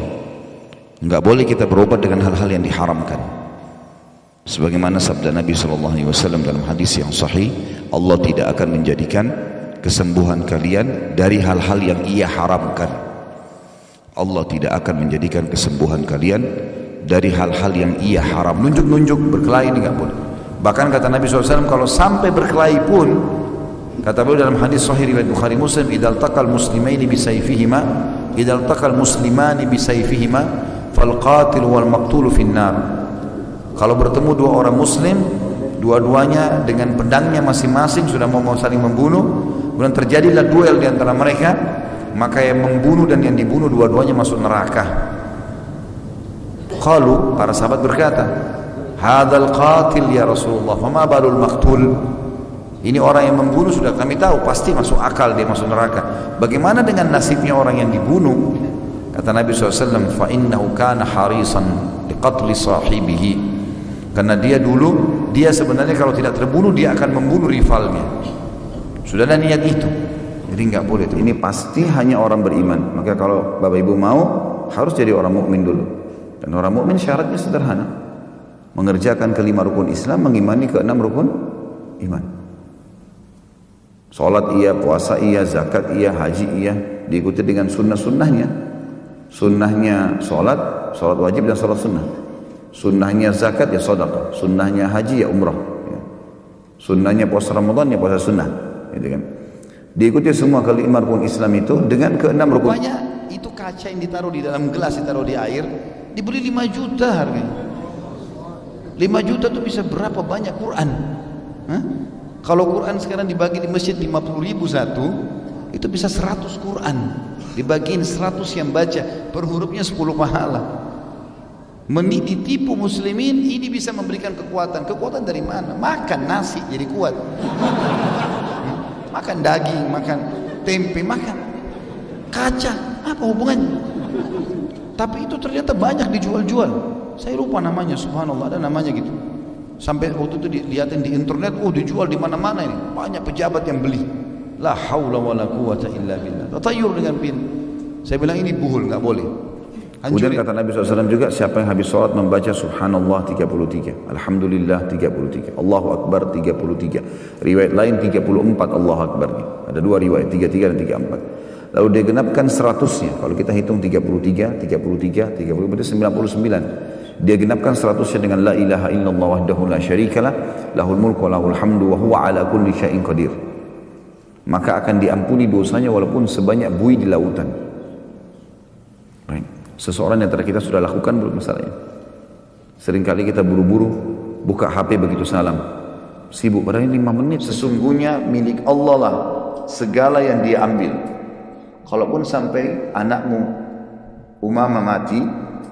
Enggak boleh kita berobat dengan hal-hal yang diharamkan. Sebagaimana sabda Nabi SAW dalam hadis yang sahih, Allah tidak akan menjadikan kesembuhan kalian dari hal-hal yang Ia haramkan. Allah tidak akan menjadikan kesembuhan kalian dari hal-hal yang Ia haram. Nunjuk-nunjuk berkelahi ini enggak boleh. Bahkan kata Nabi SAW, kalau sampai berkelahi pun, kata beliau dalam hadis sahih riwayat Bukhari Muslim, idal taqal muslimaini bisayfihima, idal taqal muslimani bisayfihima, fal qatil wal maqtulu finnar. Kalau bertemu dua orang muslim, dua-duanya dengan pedangnya masing-masing sudah mau saling membunuh, kemudian terjadilah duel di antara mereka, maka yang membunuh dan yang dibunuh dua-duanya masuk neraka. Qalu, para sahabat berkata, hadzal qatil ya Rasulullah, fama balul maqtul. Ini orang yang membunuh sudah kami tahu pasti masuk akal dia masuk neraka. Bagaimana dengan nasibnya orang yang dibunuh? Kata Nabi SAW, fa innahu kana harisan liqatli sahibihi. Karena dia sebenarnya kalau tidak terbunuh dia akan membunuh rivalnya. Sudah ada niat itu. Jadi enggak boleh itu. Ini pasti hanya orang beriman. Maka kalau Bapak Ibu mau, harus jadi orang mukmin dulu. Dan orang mukmin syaratnya sederhana. Mengerjakan kelima rukun Islam, mengimani keenam rukun iman. Salat iya, puasa iya, zakat iya, haji iya, diikuti dengan sunnah-sunnahnya. Sunnahnya salat wajib dan salat sunnah. Sunnahnya zakat ya sedekah, sunnahnya haji ya umrah. Sunnahnya puasa Ramadan ya puasa sunnah, gitu kan. Diikuti semua kelima rukun Islam itu dengan keenam rukun. Rupanya itu kaca yang ditaruh di dalam gelas, ditaruh di air, dibeli 5 juta harganya. 5 juta itu bisa berapa banyak Quran? Hah? Kalau Quran sekarang dibagi di masjid 50.000 satu, itu bisa 100 Quran. Dibagiin 100 yang baca, per hurufnya 10 pahala. Ditipu muslimin, ini bisa memberikan kekuatan. Kekuatan dari mana? Makan nasi jadi kuat. Makan daging, makan tempe, makan kaca, apa hubungannya? Tapi itu ternyata banyak dijual-jual. Saya lupa namanya, subhanallah, ada namanya gitu. Sampai waktu itu dilihatin di internet, dijual di mana-mana ini. Banyak pejabat yang beli. La haula wala quwata illa billah. Tatayur dengan pin. Saya bilang ini buhul, enggak boleh. Kemudian kata Nabi SAW juga, siapa yang habis sholat membaca subhanallah 33, alhamdulillah 33, Allahu Akbar 33, riwayat lain 34 Allahu Akbar. Ada dua riwayat, 33 dan 34. Lalu dia genapkan 100-nya. Kalau kita hitung 33 berarti 99. Dia genapkan 100-nya dengan la ilaha illallah wahdahu la syarikalah, lahul mulku wa lahul hamdu wa huwa ala kulli syai'in qadir. Maka akan diampuni dosanya walaupun sebanyak buih di lautan. Seseorang yang kita sudah lakukan belum masalahnya. Seringkali kita buru-buru buka HP begitu salam, sibuk padahal 5 menit. Sesungguhnya milik Allah lah segala yang dia ambil. Kalaupun sampai anakmu Umamah mati,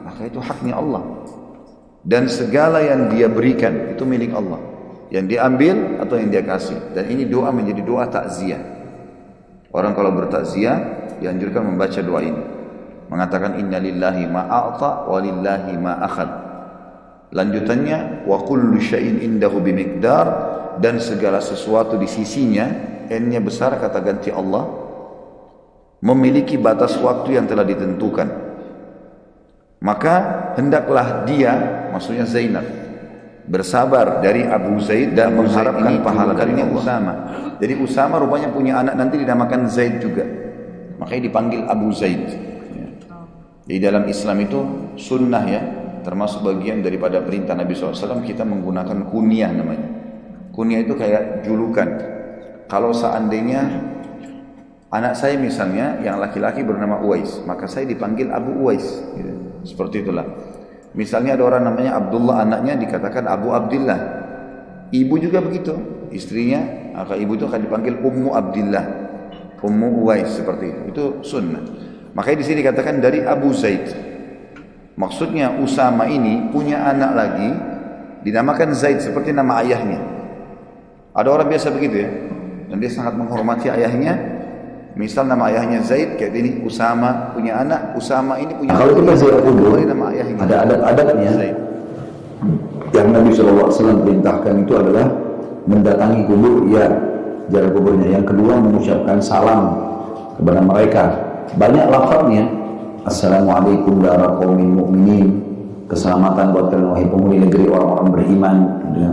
maka itu haknya Allah. Dan segala yang dia berikan itu milik Allah. Yang dia ambil atau yang dia kasih. Dan ini doa menjadi doa takziah. Orang kalau bertakziah dianjurkan membaca doa ini. Mengatakan inna lillahi ma a'ta wa lillahi ma akhad. Lanjutannya wa kullu syai'in indahu bimiqdar, dan segala sesuatu di sisinya, n-nya besar kata ganti Allah, memiliki batas waktu yang telah ditentukan. Maka hendaklah dia, maksudnya Zainab, bersabar dari Abu Zaid dan mengharapkan pahala darinya Usama. Jadi Usama rupanya punya anak nanti dinamakan Zaid juga. Makanya dipanggil Abu Zaid. Di dalam Islam itu sunnah ya, termasuk bagian daripada perintah Nabi SAW, kita menggunakan kunyah namanya. Kunyah itu kayak julukan. Kalau seandainya anak saya misalnya yang laki-laki bernama Uwais, maka saya dipanggil Abu Uwais gitu. Seperti itulah. Misalnya ada orang namanya Abdullah, anaknya dikatakan Abu Abdillah. Ibu juga begitu, istrinya, maka ibu itu akan dipanggil Ummu Abdillah, Ummu Uwais, seperti itu. Itu sunnah. Makanya di sini dikatakan dari Abu Zaid. Maksudnya Usama ini punya anak lagi dinamakan Zaid seperti nama ayahnya. Ada orang biasa begitu ya, dan dia sangat menghormati ayahnya. Misal nama ayahnya Zaid, kayak ini Usama punya anak, Usama ini punya. Kalau kita ziarah kubur, nama ayahnya. ada adat-adatnya. Zaid. Yang Nabi SAW perintahkan itu adalah mendatangi kubur, ya, ziarah kuburnya. Yang kedua mengucapkan salam kepada mereka. Banyak lafaznya, Assalamualaikum dara qaumin mu'minin, keselamatan buat kalian wahai penghuni negeri orang-orang beriman, gitu ya.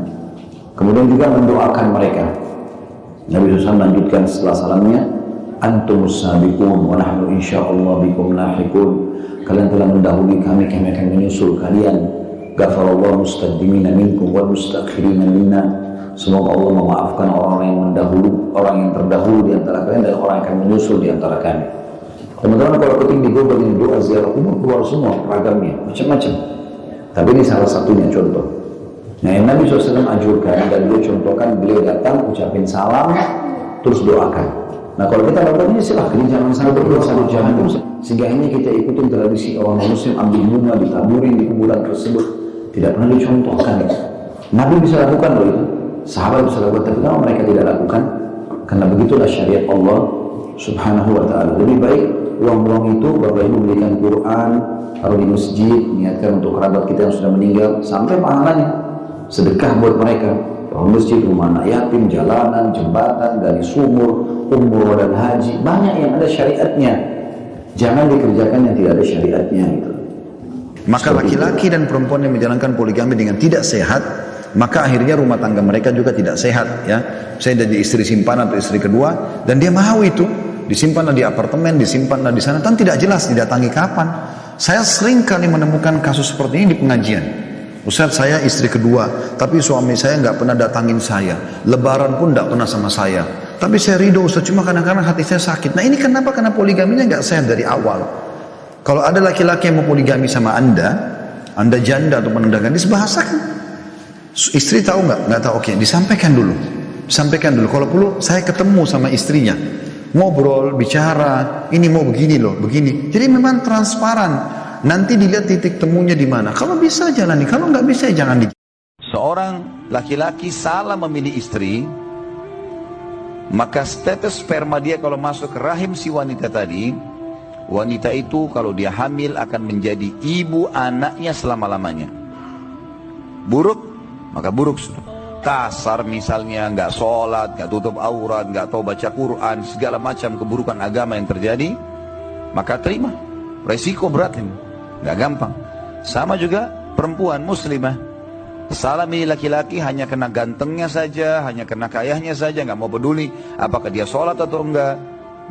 Kemudian juga mendoakan mereka. Nabi SAW lanjutkan setelah salamnya, antumus sabiqun wa nahnu insyaallah bikum lahiqun. Kalian telah mendahului kami akan menyusul kalian. Ghafarallahu mustaqdimina minkum wal mustakhirina minna. Semoga Allah memaafkan orang-orang yang mendahulu, orang yang terdahulu di antara kalian dan orang yang akan menyusul di antara kami. Teman-teman, kalau ketik di Google ini doa ziarah kubur keluar semua ragamnya, macam-macam. Tapi ini salah satunya contoh. Nah, yang Nabi SAW anjurkan dan beliau contohkan, beliau datang ucapin salam terus doakan. Nah, kalau kita lakukan ini silahkan, jangan sampai berdoa sama jangan terus. Sehingga ini kita ikutin tradisi orang Muslim, ambil bunga ditaburin di kuburan tersebut. Tidak pernah dicontohkan itu. Nabi bisa lakukan loh itu, sahabat bisa lakukan, tapi kenapa mereka tidak lakukan? Karena begitulah syariat Allah Subhanahu wa ta'ala. Lebih baik uang-uang itu Bapak Ibu belikan Quran, taruh di masjid, niatkan untuk kerabat kita yang sudah meninggal, sampai pahalanya sedekah buat mereka. Bangun masjid, rumah anak yatim, jalanan, jembatan, dari sumur, umroh dan haji, banyak yang ada syariatnya. Jangan dikerjakan yang tidak ada syariatnya gitu. Maka laki-laki dan perempuan yang menjalankan poligami dengan tidak sehat, maka akhirnya rumah tangga mereka juga tidak sehat, ya. Saya jadi istri simpanan atau istri kedua, dan dia mau itu disimpanlah di apartemen, disimpanlah di sana, kan tidak jelas didatangi kapan. Saya sering kali menemukan kasus seperti ini di pengajian. Ustaz, saya istri kedua, tapi suami saya nggak pernah datangin saya, lebaran pun nggak pernah sama saya. Tapi saya ridho Ustaz, cuma kadang-kadang hati saya sakit. Nah, ini kenapa? Karena poligaminya nggak sehat dari awal. Kalau ada laki-laki yang mau poligami sama anda janda atau anda gadis, bahasakan. Istri tahu nggak? Nggak tahu. Oke, disampaikan dulu. Sampaikan dulu. Kalau perlu, saya ketemu sama istrinya, ngobrol, bicara. Ini mau begini loh, begini. Jadi memang transparan. Nanti dilihat titik temunya di mana. Kalau bisa jalani, kalau nggak bisa jangan. Seorang laki-laki salah memilih istri, maka status sperma dia kalau masuk ke rahim si wanita tadi, wanita itu kalau dia hamil akan menjadi ibu anaknya selama-lamanya. Buruk, maka buruk sudah. Kasar misalnya, nggak sholat, nggak tutup aurat, nggak tahu baca Quran, segala macam keburukan agama yang terjadi, maka terima. Resiko berat ini, nggak gampang. Sama juga perempuan muslimah, salah milih laki-laki hanya kena gantengnya saja, hanya kena kayahnya saja, nggak mau peduli apakah dia sholat atau enggak,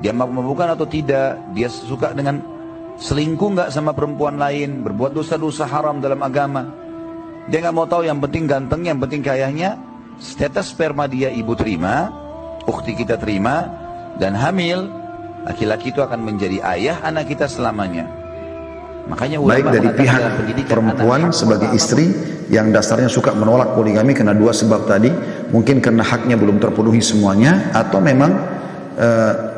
dia mabuk-mabukan atau tidak, dia suka dengan selingkuh nggak sama perempuan lain, berbuat dosa-dosa haram dalam agama. Dia nggak mau tahu, yang penting gantengnya, yang penting kayahnya. Status sperma dia ibu terima, ukhti kita terima, dan hamil, laki-laki itu akan menjadi ayah anak kita selamanya. Makanya Baik dari pihak perempuan sebagai istri yang dasarnya suka menolak poligami karena dua sebab tadi, mungkin karena haknya belum terpenuhi semuanya, atau memang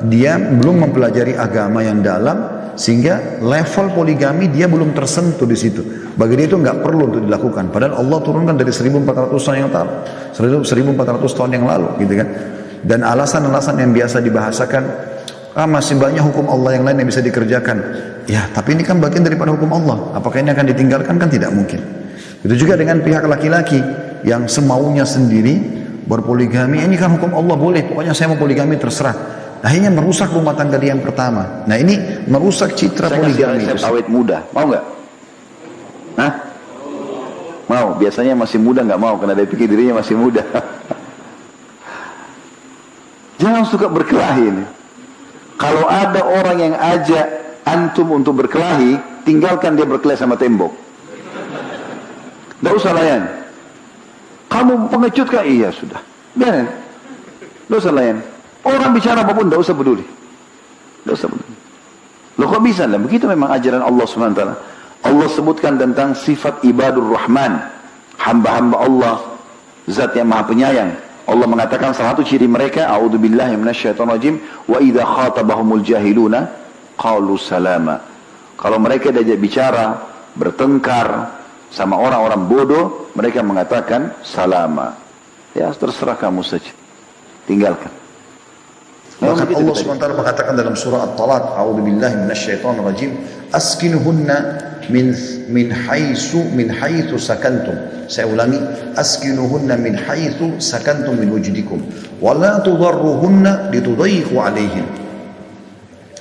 dia belum mempelajari agama yang dalam sehingga level poligami dia belum tersentuh di situ. Bagi dia itu nggak perlu untuk dilakukan. Padahal Allah turunkan dari 1400 tahun yang lalu, 1400 tahun yang lalu, gitu kan. Dan alasan-alasan yang biasa dibahasakan, masih banyak hukum Allah yang lain yang bisa dikerjakan. Ya, tapi ini kan bagian daripada hukum Allah. Apakah ini akan ditinggalkan? Kan tidak mungkin. Itu juga dengan pihak laki-laki yang semaunya sendiri berpoligami. Ini kan hukum Allah, boleh. Pokoknya saya mau poligami, terserah. Akhirnya merusak rumah tangga dia yang pertama. Nah, ini merusak citra poligami. Saya awet muda, mau nggak? Hah? Mau. Biasanya masih muda nggak mau karena dia pikir dirinya masih muda. Jangan suka berkelahi ini. Kalau ada orang yang ajak antum untuk berkelahi, tinggalkan dia berkelahi sama tembok. Tidak usah layan. Kamu pengecut kah? Iya sudah. Biarin. Tidak usah layan. Orang bicara apapun tidak usah peduli. Tidak usah peduli. Loh kok bisa lah? Begitu memang ajaran Allah SWT. Allah sebutkan tentang sifat ibadur rahman, hamba-hamba Allah, zat yang maha penyayang. Allah mengatakan salah satu ciri mereka, a'udzubillahi minasyaitonirrajim, wa idza khatabahumul jahiluna qalu salama. Kalau mereka diajak bicara, bertengkar sama orang-orang bodoh, mereka mengatakan salama. Ya, terserah kamu saja. Tinggalkan. Bahkan Allah SWT mengatakan dalam surah At-Talaq, a'udzubillahi minasyaitonirrajim, askinuhunna min haitsu sakantum. Saya ulangi, askinuhunna min haitsu sakantum min wujdikum wa la tudarruhunna litudayyiqu alaihim.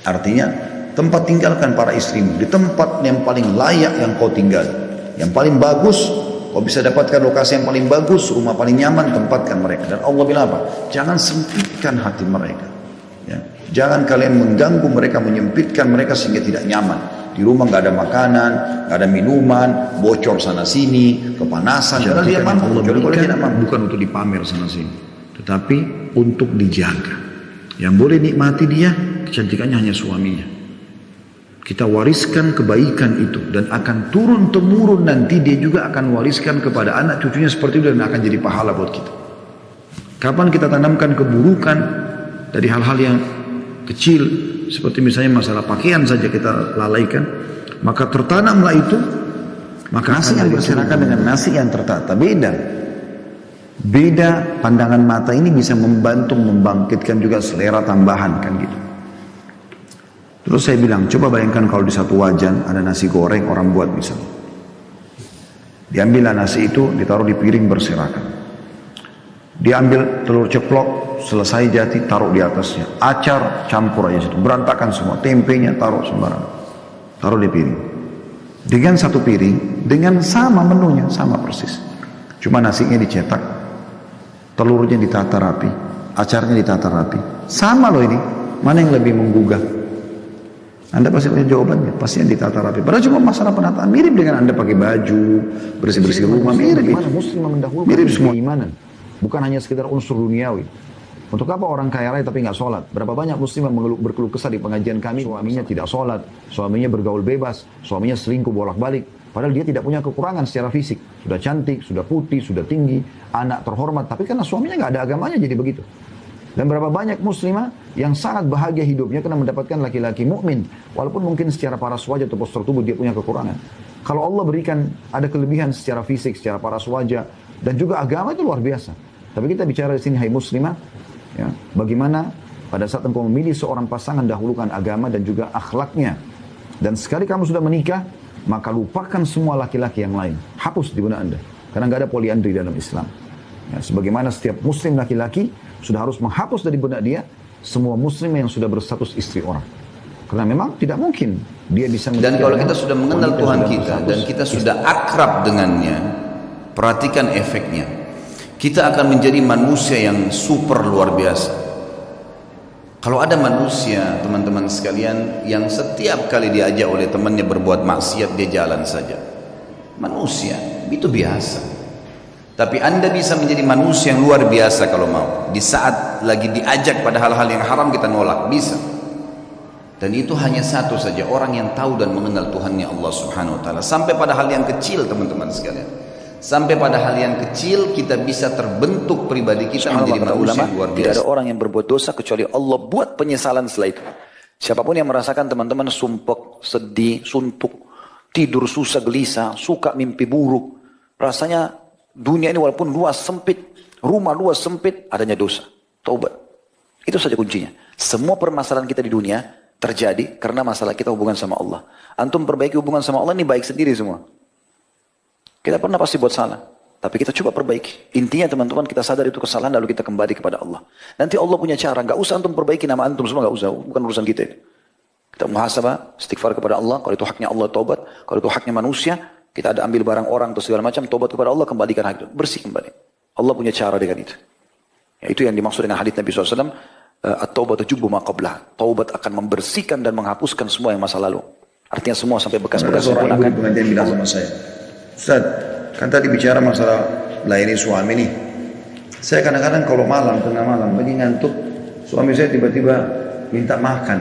Artinya, tempat tinggalkan para istrimu di tempat yang paling layak yang kau tinggal, yang paling bagus. Kau bisa dapatkan lokasi yang paling bagus, rumah paling nyaman, tempatkan mereka. Dan Allah bilang apa? Jangan sempitkan hati mereka. Ya. Jangan kalian mengganggu mereka, menyempitkan mereka sehingga tidak nyaman. Di rumah nggak ada makanan, nggak ada minuman, bocor sana sini, kepanasan. Karena dia mampu, bukan untuk dipamer sana sini, tetapi untuk dijaga. Yang boleh nikmati dia, kecantikannya hanya suaminya. Kita wariskan kebaikan itu dan akan turun-temurun nanti dia juga akan wariskan kepada anak cucunya seperti itu dan akan jadi pahala buat kita. Kapan kita tanamkan keburukan dari hal-hal yang kecil seperti misalnya masalah pakaian saja kita lalaikan, maka tertanamlah itu, maka nasi yang berserakan dengan nasi yang tertata beda pandangan mata ini bisa membantu membangkitkan juga selera tambahan kan gitu. Terus saya bilang, coba bayangkan kalau di satu wajan ada nasi goreng orang buat misalnya. Diambil nasi itu, ditaruh di piring berserakan. Diambil telur ceplok, selesai jati, taruh di atasnya. Acar, campur aja situ. Berantakan semua. Tempenya taruh sembarang. Taruh di piring. Dengan satu piring, dengan sama menunya, sama persis. Cuma nasinya dicetak, telurnya ditata rapi, acarnya ditata rapi. Sama loh ini, mana yang lebih menggugah? Anda pasti punya jawabannya, pasti yang ditata rapi. Padahal cuma masalah penataan, mirip dengan Anda pakai baju, bersih-bersih rumah, mirip. Muslim mendahulukan mirip semua keimanan, bukan hanya sekedar unsur duniawi. Untuk apa orang kaya raya tapi nggak sholat? Berapa banyak muslim yang berkeluh kesah di pengajian kami, suaminya tidak sholat, suaminya bergaul bebas, suaminya selingkuh bolak-balik. Padahal dia tidak punya kekurangan secara fisik. Sudah cantik, sudah putih, sudah tinggi, anak terhormat. Tapi karena suaminya nggak ada agamanya jadi begitu. Dan berapa banyak muslimah yang sangat bahagia hidupnya karena mendapatkan laki-laki mukmin, walaupun mungkin secara paras wajah atau postur tubuh dia punya kekurangan. Kalau Allah berikan ada kelebihan secara fisik, secara paras wajah, dan juga agama itu luar biasa. Tapi kita bicara di sini, hai muslimah, ya, bagaimana pada saat engkau memilih seorang pasangan dahulukan agama dan juga akhlaknya. Dan sekali kamu sudah menikah, maka lupakan semua laki-laki yang lain. Hapus di benak Anda. Karena nggak ada poliandri dalam Islam. Ya, sebagaimana setiap muslim laki-laki sudah harus menghapus dari benak dia semua muslim yang sudah berstatus istri orang. Karena memang tidak mungkin dia bisa. Dan kalau kita sudah mengenal Tuhan kita dan kita sudah akrab dengannya, perhatikan efeknya. Kita akan menjadi manusia yang super luar biasa. Kalau ada manusia, teman-teman sekalian, yang setiap kali diajak oleh temannya berbuat maksiat, dia jalan saja. Manusia, itu biasa. Tapi Anda bisa menjadi manusia yang luar biasa kalau mau. Di saat lagi diajak pada hal-hal yang haram, kita nolak, bisa. Dan itu hanya satu saja, orang yang tahu dan mengenal Tuhannya Allah Subhanahu wa Ta'ala. Sampai pada hal yang kecil, teman-teman sekalian. Sampai pada hal yang kecil kita bisa terbentuk pribadi kita menjadi manusia yang luar biasa. Tidak ada orang yang berbuat dosa kecuali Allah buat penyesalan setelah itu. Siapapun yang merasakan teman-teman sumpek, sedih, suntuk, tidur susah, gelisah, suka mimpi buruk, rasanya dunia ini walaupun luas sempit, rumah luas sempit, adanya dosa. Taubat. Itu saja kuncinya. Semua permasalahan kita di dunia terjadi karena masalah kita hubungan sama Allah. Antum perbaiki hubungan sama Allah ini baik sendiri semua. Kita pernah pasti buat salah, tapi kita coba perbaiki. Intinya teman-teman, kita sadar itu kesalahan lalu kita kembali kepada Allah. Nanti Allah punya cara, nggak usah antum perbaiki nama antum semua, nggak usah, bukan urusan kita. Kita muhasabah, istighfar kepada Allah. Kalau itu haknya Allah, taubat. Kalau itu haknya manusia, kita ada ambil barang orang atau segala macam, taubat kepada Allah, kembalikan hak itu, bersih kembali. Allah punya cara dengan itu. Ya, itu yang dimaksud dengan hadits Nabi SAW. At-taubatu jubbu ma qablah. Taubat akan membersihkan dan menghapuskan semua yang masa lalu. Artinya semua sampai bekas-bekas Orang ibu di pengajian bilang sama saya, Ustaz, kan tadi bicara masalah layani suami nih. Saya kadang-kadang kalau malam, tengah malam, lagi ngantuk, suami saya tiba-tiba minta makan.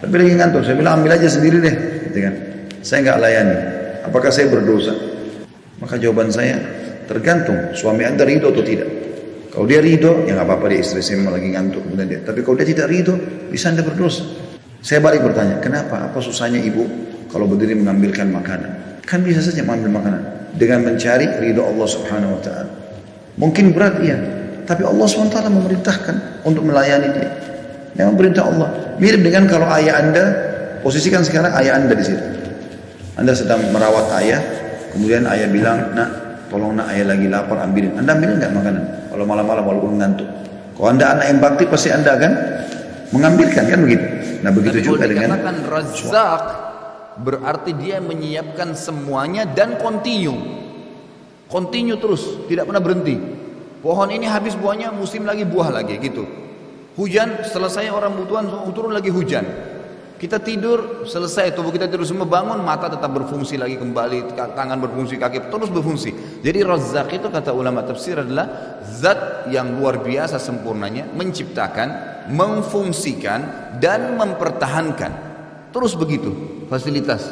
Tapi lagi ngantuk, saya bilang ambil aja sendiri deh, gitu kan. Saya nggak layani. Apakah saya berdosa? Maka jawaban saya, tergantung suami Anda ridho atau tidak. Kalau dia ridho, ya nggak apa-apa, dia istri saya memang lagi ngantuk, kemudian dia. Tapi kalau dia tidak ridho, bisa Anda berdosa. Saya balik bertanya, kenapa? Apa susahnya ibu kalau berdiri mengambilkan makanan? Kan bisa saja mengambil makanan dengan mencari ridho Allah Subhanahu wa Ta'ala. Mungkin berat iya, tapi Allah Subhanahu wa Ta'ala memerintahkan untuk melayani dia. Memang perintah Allah. Mirip dengan kalau ayah Anda, posisikan sekarang ayah Anda di situ. Anda sedang merawat ayah, kemudian ayah bilang, "Nak, tolong nak, ayah lagi lapar, ambilin." Anda ambilin nggak makanan? Kalau malam-malam walaupun ngantuk. Kalau Anda anak yang bakti, pasti Anda akan mengambilkan kan begitu. Nah begitu Tapi juga kalau dengan dikatakan Razzaq berarti dia menyiapkan semuanya dan continue terus, tidak pernah berhenti. Pohon ini habis buahnya, musim lagi buah lagi gitu. Hujan selesai orang butuhan turun lagi hujan. Kita tidur selesai, tubuh kita tidur semua, bangun mata tetap berfungsi lagi kembali, tangan berfungsi, kaki terus berfungsi. Jadi Razzaq itu kata ulama tafsir adalah zat yang luar biasa sempurnanya, menciptakan, memfungsikan dan mempertahankan. Terus begitu fasilitas.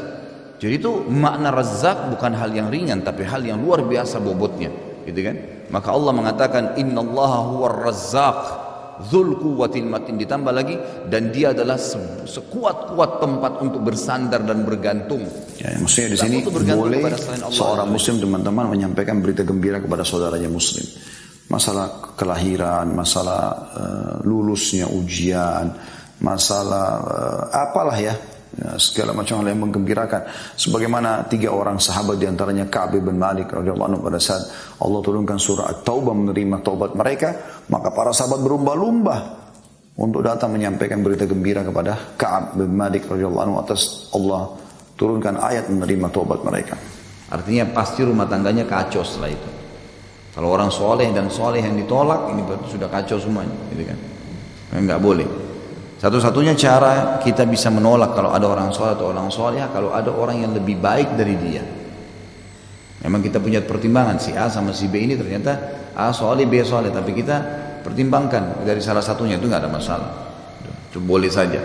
Jadi itu makna Razzaq bukan hal yang ringan tapi hal yang luar biasa bobotnya, gitu kan? Maka Allah mengatakan innallaha huwar razzaq Dzul quwwatil matin, ditambah lagi dan dia adalah sekuat-kuat tempat untuk bersandar dan bergantung. Ya, maksudnya di sini boleh seorang muslim teman-teman menyampaikan berita gembira kepada saudaranya muslim. Masalah kelahiran, masalah lulusnya ujian, masalah apalah ya, segala macam hal yang menggembirakan. Sebagaimana 3 orang sahabat diantaranya Ka'ab bin Malik radhiyallahu anhu pada saat Allah turunkan surah At-Taubah menerima taubat mereka, maka para sahabat berlomba-lomba untuk datang menyampaikan berita gembira kepada Ka'ab bin Malik radhiyallahu anhu atas Allah turunkan ayat menerima taubat mereka. Artinya pasti rumah tangganya kacau setelah itu. Kalau orang soleh dan soleh yang ditolak, ini berarti sudah kacau semuanya, gitu kan? Enggak boleh. Satu-satunya cara kita bisa menolak kalau ada orang soleh atau orang soleh, kalau ada orang yang lebih baik dari dia. Memang kita punya pertimbangan, si A sama si B ini ternyata A soleh, B soleh, tapi kita pertimbangkan dari salah satunya, itu nggak ada masalah. Itu boleh saja.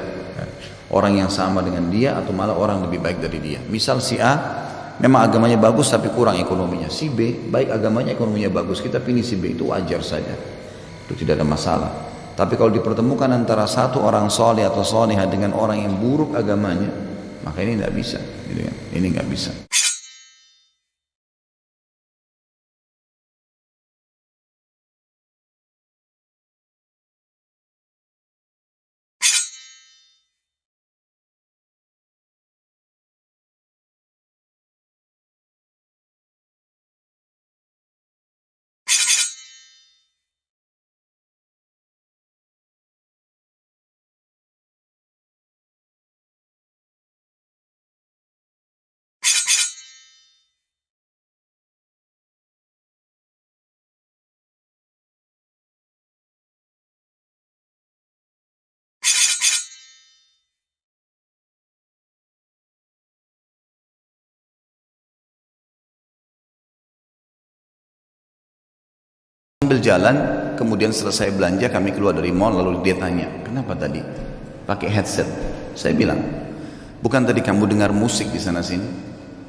Orang yang sama dengan dia atau malah orang lebih baik dari dia. Misal si A memang agamanya bagus tapi kurang ekonominya. Si B baik agamanya, ekonominya bagus. Kita pilih si B, itu wajar saja. Itu tidak ada masalah. Tapi kalau dipertemukan antara satu orang soleh atau solehah dengan orang yang buruk agamanya, maka ini tidak bisa. Ini nggak bisa. Ambil jalan, kemudian selesai belanja kami keluar dari mall, lalu dia tanya, kenapa tadi pakai headset? Saya bilang, bukan tadi kamu dengar musik di sana sini?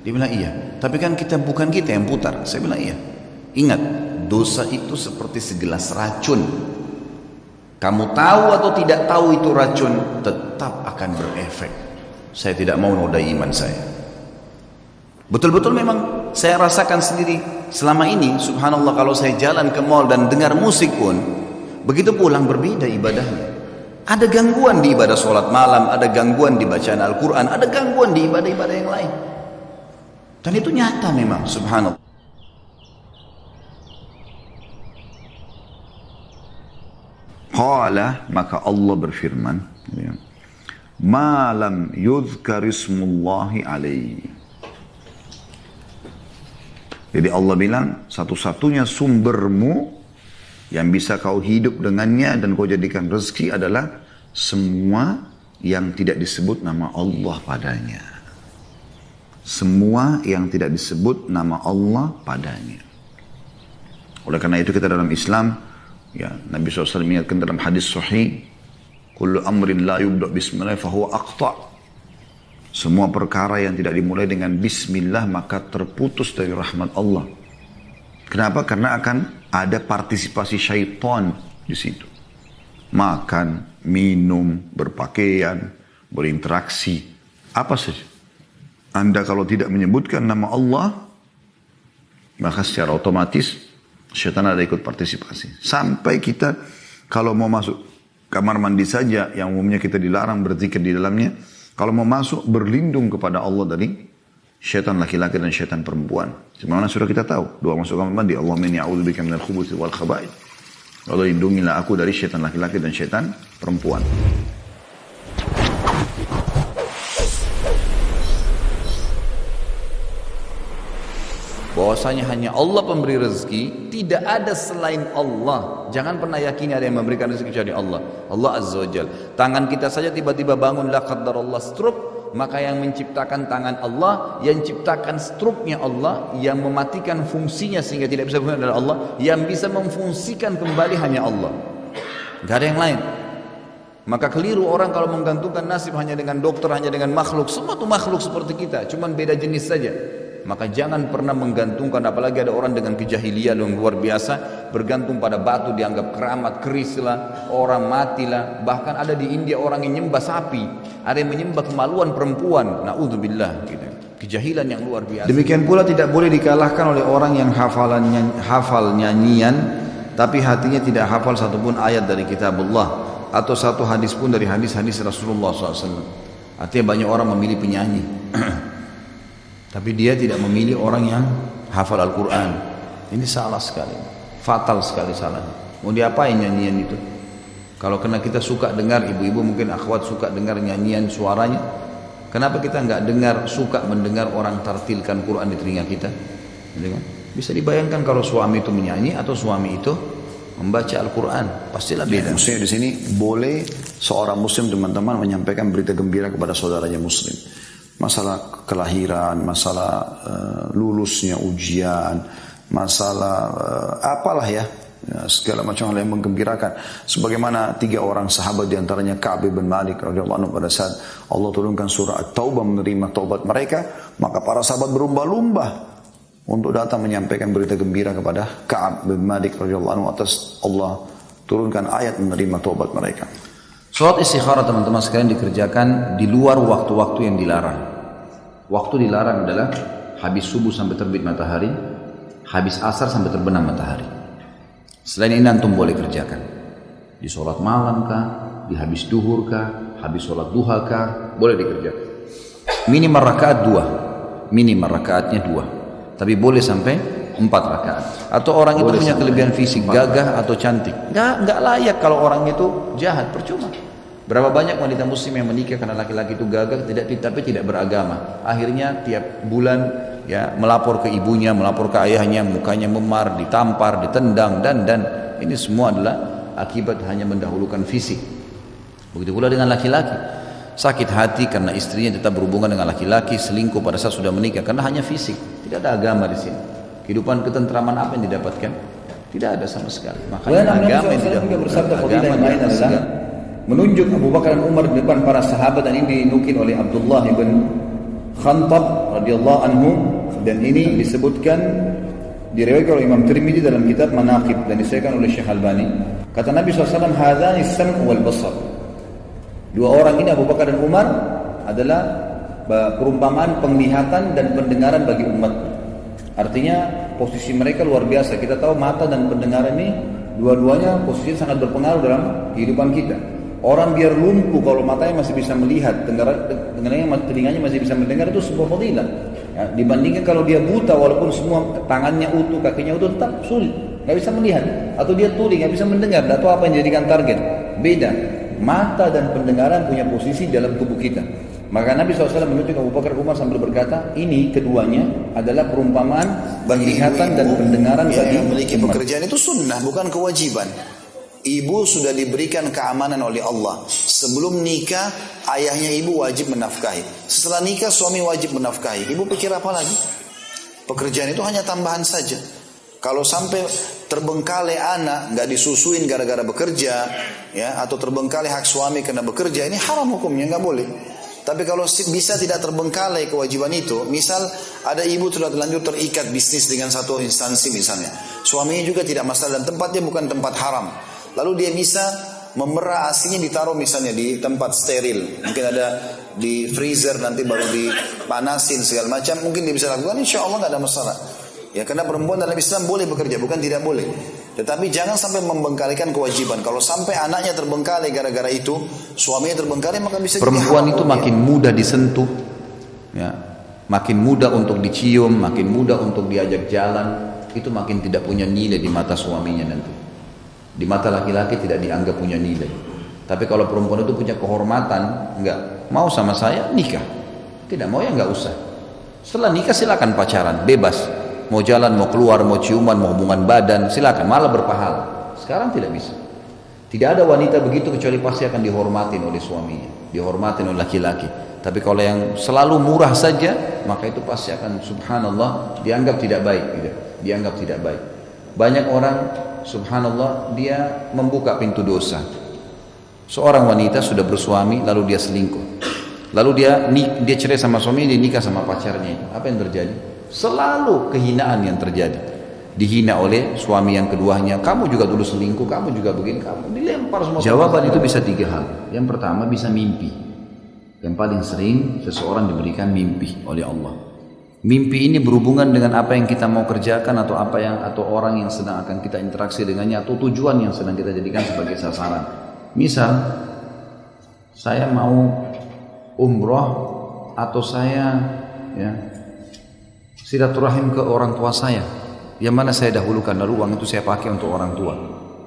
Dia bilang iya, tapi kan bukan kita yang putar. Saya bilang iya. Ingat, dosa itu seperti segelas racun. Kamu tahu atau tidak tahu itu racun, tetap akan berefek. Saya tidak mau nodai iman saya. Betul-betul memang saya rasakan sendiri selama ini, subhanallah, kalau saya jalan ke mall dan dengar musik pun, begitu pulang berbeda ibadahnya. Ada gangguan di ibadah sholat malam, ada gangguan di bacaan Al-Quran, ada gangguan di ibadah-ibadah yang lain. Dan itu nyata memang, subhanallah. Qala, maka Allah berfirman, ma lam yuzkar ismullahi alaihi. Jadi Allah bilang, satu-satunya sumbermu yang bisa kau hidup dengannya dan kau jadikan rezeki adalah semua yang tidak disebut nama Allah padanya. Semua yang tidak disebut nama Allah padanya. Oleh karena itu kita dalam Islam, ya, Nabi SAW mengingatkan dalam hadis sahih, kullu amrin la yubda' bismillah fahuwa aqta'. Semua perkara yang tidak dimulai dengan bismillah maka terputus dari rahmat Allah. Kenapa? Karena akan ada partisipasi syaitan di situ. Makan, minum, berpakaian, berinteraksi, apa saja. Anda kalau tidak menyebutkan nama Allah, maka secara otomatis syaitan ada ikut partisipasi. Sampai kita kalau mau masuk kamar mandi saja yang umumnya kita dilarang berzikir di dalamnya, kalau mau masuk berlindung kepada Allah dari syaitan laki-laki dan syaitan perempuan. Sebagaimana sudah kita tahu, doa masuk kamar mandi, Allahumma inni a'udzubika minal khubuthi wal khaba'ith. Allah lindungilah aku dari syaitan laki-laki dan syaitan perempuan. bahwasanya hanya Allah pemberi rezeki, tidak ada selain Allah. Jangan pernah yakini ada yang memberikan rezeki kecuali Allah. Allah Azza wa Jalla. Tangan kita saja tiba-tiba bangun, la qaddarallah stroke, maka yang menciptakan tangan Allah, yang ciptakan stroke-nya Allah, yang mematikan fungsinya sehingga tidak bisa berfungsi adalah Allah, yang bisa memfungsikan kembali hanya Allah. Gak ada yang lain. Maka keliru orang kalau menggantungkan nasib hanya dengan dokter, hanya dengan makhluk. Semua itu makhluk seperti kita, cuman beda jenis saja. Maka jangan pernah menggantungkan, apalagi ada orang dengan kejahilian yang luar biasa, bergantung pada batu, dianggap keramat, keris lah, orang matilah. Bahkan ada di India orang yang menyembah sapi, ada yang menyembah kemaluan perempuan. Na'udzubillah, gitu. Kejahilan yang luar biasa. Demikian pula tidak boleh dikalahkan oleh orang yang hafal nyanyian, tapi hatinya tidak hafal satupun ayat dari kitabullah, atau satu hadis pun dari hadis-hadis Rasulullah SAW. Artinya banyak orang memilih penyanyi, tapi dia tidak memilih orang yang hafal Al-Quran. Ini salah sekali, fatal sekali salahnya. Mau diapain nyanyian itu? Kalau kena kita suka dengar, ibu-ibu mungkin akhwat suka dengar nyanyian suaranya, kenapa kita nggak dengar, suka mendengar orang tartilkan Quran di telinga kita? Bisa dibayangkan kalau suami itu menyanyi atau suami itu membaca Al-Quran, pastilah beda. Maksudnya di sini boleh seorang muslim teman-teman menyampaikan berita gembira kepada saudaranya muslim. Masalah kelahiran, masalah lulusnya ujian, masalah apalah ya, segala macam hal yang menggembirakan. Sebagaimana 3 orang sahabat diantaranya Ka'ab bin Malik radhiyallahu anhu, pada saat Allah turunkan surah At-Taubah menerima taubat mereka, maka para sahabat berlumba-lumba untuk datang menyampaikan berita gembira kepada Ka'ab bin Malik radhiyallahu anhu atas Allah turunkan ayat menerima taubat mereka. Salat istikharah teman-teman sekalian dikerjakan di luar waktu-waktu yang dilarang. Waktu dilarang adalah habis subuh sampai terbit matahari, habis asar sampai terbenam matahari. Selain ini antum boleh kerjakan. Di sholat malam kah, di habis duhur kah, habis sholat duha kah, boleh dikerjakan. Minimal rakaat 2, minimal rakaatnya 2. Tapi boleh sampai 4 rakaat. Atau orang itu punya kelebihan fisik, gagah atau cantik, nggak layak kalau orang itu jahat, percuma. Berapa banyak wanita muslim yang menikah karena laki-laki itu gagah tapi tidak beragama. Akhirnya tiap bulan ya melapor ke ibunya, melapor ke ayahnya, mukanya memar, ditampar, ditendang dan ini semua adalah akibat hanya mendahulukan fisik. Begitu pula dengan laki-laki. Sakit hati karena istrinya tetap berhubungan dengan laki-laki, selingkuh pada saat sudah menikah karena hanya fisik. Tidak ada agama di sini. Kehidupan ketentraman apa yang didapatkan? Tidak ada sama sekali. Makanya agama yang didahulukan, agama yang adalah menunjuk Abu Bakar dan Umar di depan para sahabat, dan ini dinukil oleh Abdullah bin Khantab radhiyallahu anhu, dan ini disebutkan diriwayatkan oleh Imam Tirmidzi dalam kitab Manaqib dan disahihkan oleh Syekh Albani. Kata Nabi SAW, hadzani sam' wal basar. 2 orang ini Abu Bakar dan Umar adalah perumpamaan penglihatan dan pendengaran bagi umat. Artinya posisi mereka luar biasa. Kita tahu mata dan pendengaran ini dua-duanya posisinya sangat berpengaruh dalam kehidupan kita. Orang biar lumpuh kalau matanya masih bisa melihat, telinganya masih bisa mendengar, itu sebuah fadilah. Ya, dibandingkan kalau dia buta walaupun semua tangannya utuh, kakinya utuh, tetap sulit, nggak bisa melihat. Atau dia tuli, nggak bisa mendengar, nggak tahu apa yang dijadikan target. Beda. Mata dan pendengaran punya posisi dalam tubuh kita. Maka Nabi SAW menunjuk Abu Bakar Umar sambil berkata, ini keduanya adalah perumpamaan penglihatan dan pendengaran bagi yang memiliki umat. pekerjaan itu sunnah, bukan kewajiban. Ibu sudah diberikan keamanan oleh Allah. Sebelum nikah, ayahnya ibu wajib menafkahi. Setelah nikah, suami wajib menafkahi. Ibu pikir apa lagi? Pekerjaan itu hanya tambahan saja. Kalau sampai terbengkalai anak, nggak disusuin gara-gara bekerja, ya, atau terbengkalai hak suami karena bekerja, ini haram hukumnya, nggak boleh. Tapi kalau bisa tidak terbengkalai kewajiban itu, misal ada ibu sudah terlanjur terikat bisnis dengan satu instansi misalnya, suaminya juga tidak masalah dan tempatnya bukan tempat haram, lalu dia bisa memerah ASI-nya ditaruh misalnya di tempat steril, mungkin ada di freezer nanti baru dipanasin segala macam, mungkin dia bisa lakukan, insya Allah nggak ada masalah. Ya, karena perempuan dalam Islam boleh bekerja, bukan tidak boleh. Tetapi jangan sampai membengkalikan kewajiban. Kalau sampai anaknya terbengkalai gara-gara itu, suaminya terbengkalai, maka bisa perempuan itu makin mudah disentuh, ya, makin mudah untuk dicium, makin mudah untuk diajak jalan, itu makin tidak punya nilai di mata suaminya nanti. Di mata laki-laki tidak dianggap punya nilai. Tapi kalau perempuan itu punya kehormatan, enggak mau sama saya nikah, tidak mau ya enggak usah. Setelah nikah silakan pacaran, bebas. Mau jalan, mau keluar, mau ciuman, mau hubungan badan, silakan, malah berpahala. Sekarang tidak bisa. Tidak ada wanita begitu kecuali pasti akan dihormatin oleh suaminya, dihormatin oleh laki-laki. Tapi kalau yang selalu murah saja, maka itu pasti akan subhanallah dianggap tidak baik, gitu. Dianggap tidak baik. Banyak orang subhanallah dia membuka pintu dosa. Seorang wanita sudah bersuami lalu dia selingkuh. Lalu dia cerai sama suaminya, dia nikah sama pacarnya itu. Apa yang terjadi? Selalu kehinaan yang terjadi. Dihina oleh suami yang keduanya, kamu juga dulu selingkuh, kamu juga begini, kamu dilempar semua. Jawaban itu bisa 3 hal. Yang pertama bisa mimpi. Yang paling sering seseorang diberikan mimpi oleh Allah. Mimpi ini berhubungan dengan apa yang kita mau kerjakan atau orang yang sedang akan kita interaksi dengannya atau tujuan yang sedang kita jadikan sebagai sasaran. Misal saya mau umroh atau saya silaturahim ke orang tua saya. Yang mana saya dahulukan, lalu uang itu saya pakai untuk orang tua.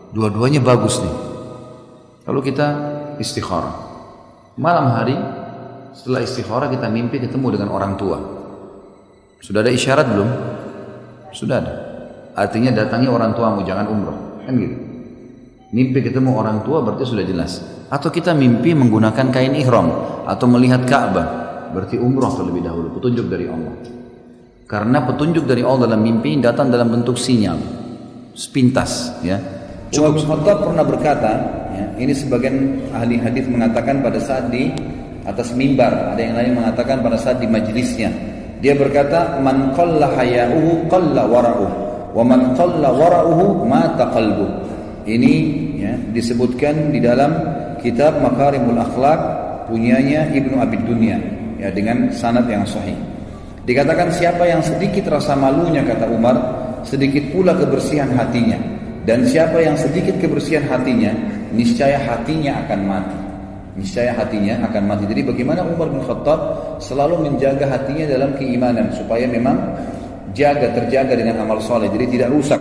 Dua-duanya bagus nih. Lalu kita istikharah. Malam hari setelah istikharah kita mimpi ketemu dengan orang tua. Sudah ada isyarat belum? Sudah ada. Artinya datangnya orang tuamu, jangan umroh. Kan gitu. Mimpi ketemu orang tua berarti sudah jelas. Atau kita mimpi menggunakan kain ihram atau melihat Ka'bah, berarti umroh terlebih dahulu, petunjuk dari Allah. Karena petunjuk dari Allah dalam mimpi datang dalam bentuk sinyal, sepintas. Umar bin Khattab pernah berkata, ini sebagian ahli hadis mengatakan pada saat di atas mimbar, ada yang lain mengatakan pada saat di majlisnya. Dia berkata, man qalla haya'uhu qalla wara'uhu, wa man qalla wara'uhu mata qalbuhu. Ini disebutkan di dalam kitab Makarimul Akhlaq punyanya Ibnu Abi Dunya, dengan sanad yang sahih. Dikatakan siapa yang sedikit rasa malunya, kata Umar, sedikit pula kebersihan hatinya. Dan siapa yang sedikit kebersihan hatinya, niscaya hatinya akan mati. Niscaya hatinya akan mati. Jadi bagaimana Umar bin Khattab selalu menjaga hatinya dalam keimanan supaya memang terjaga dengan amal soleh, jadi tidak rusak.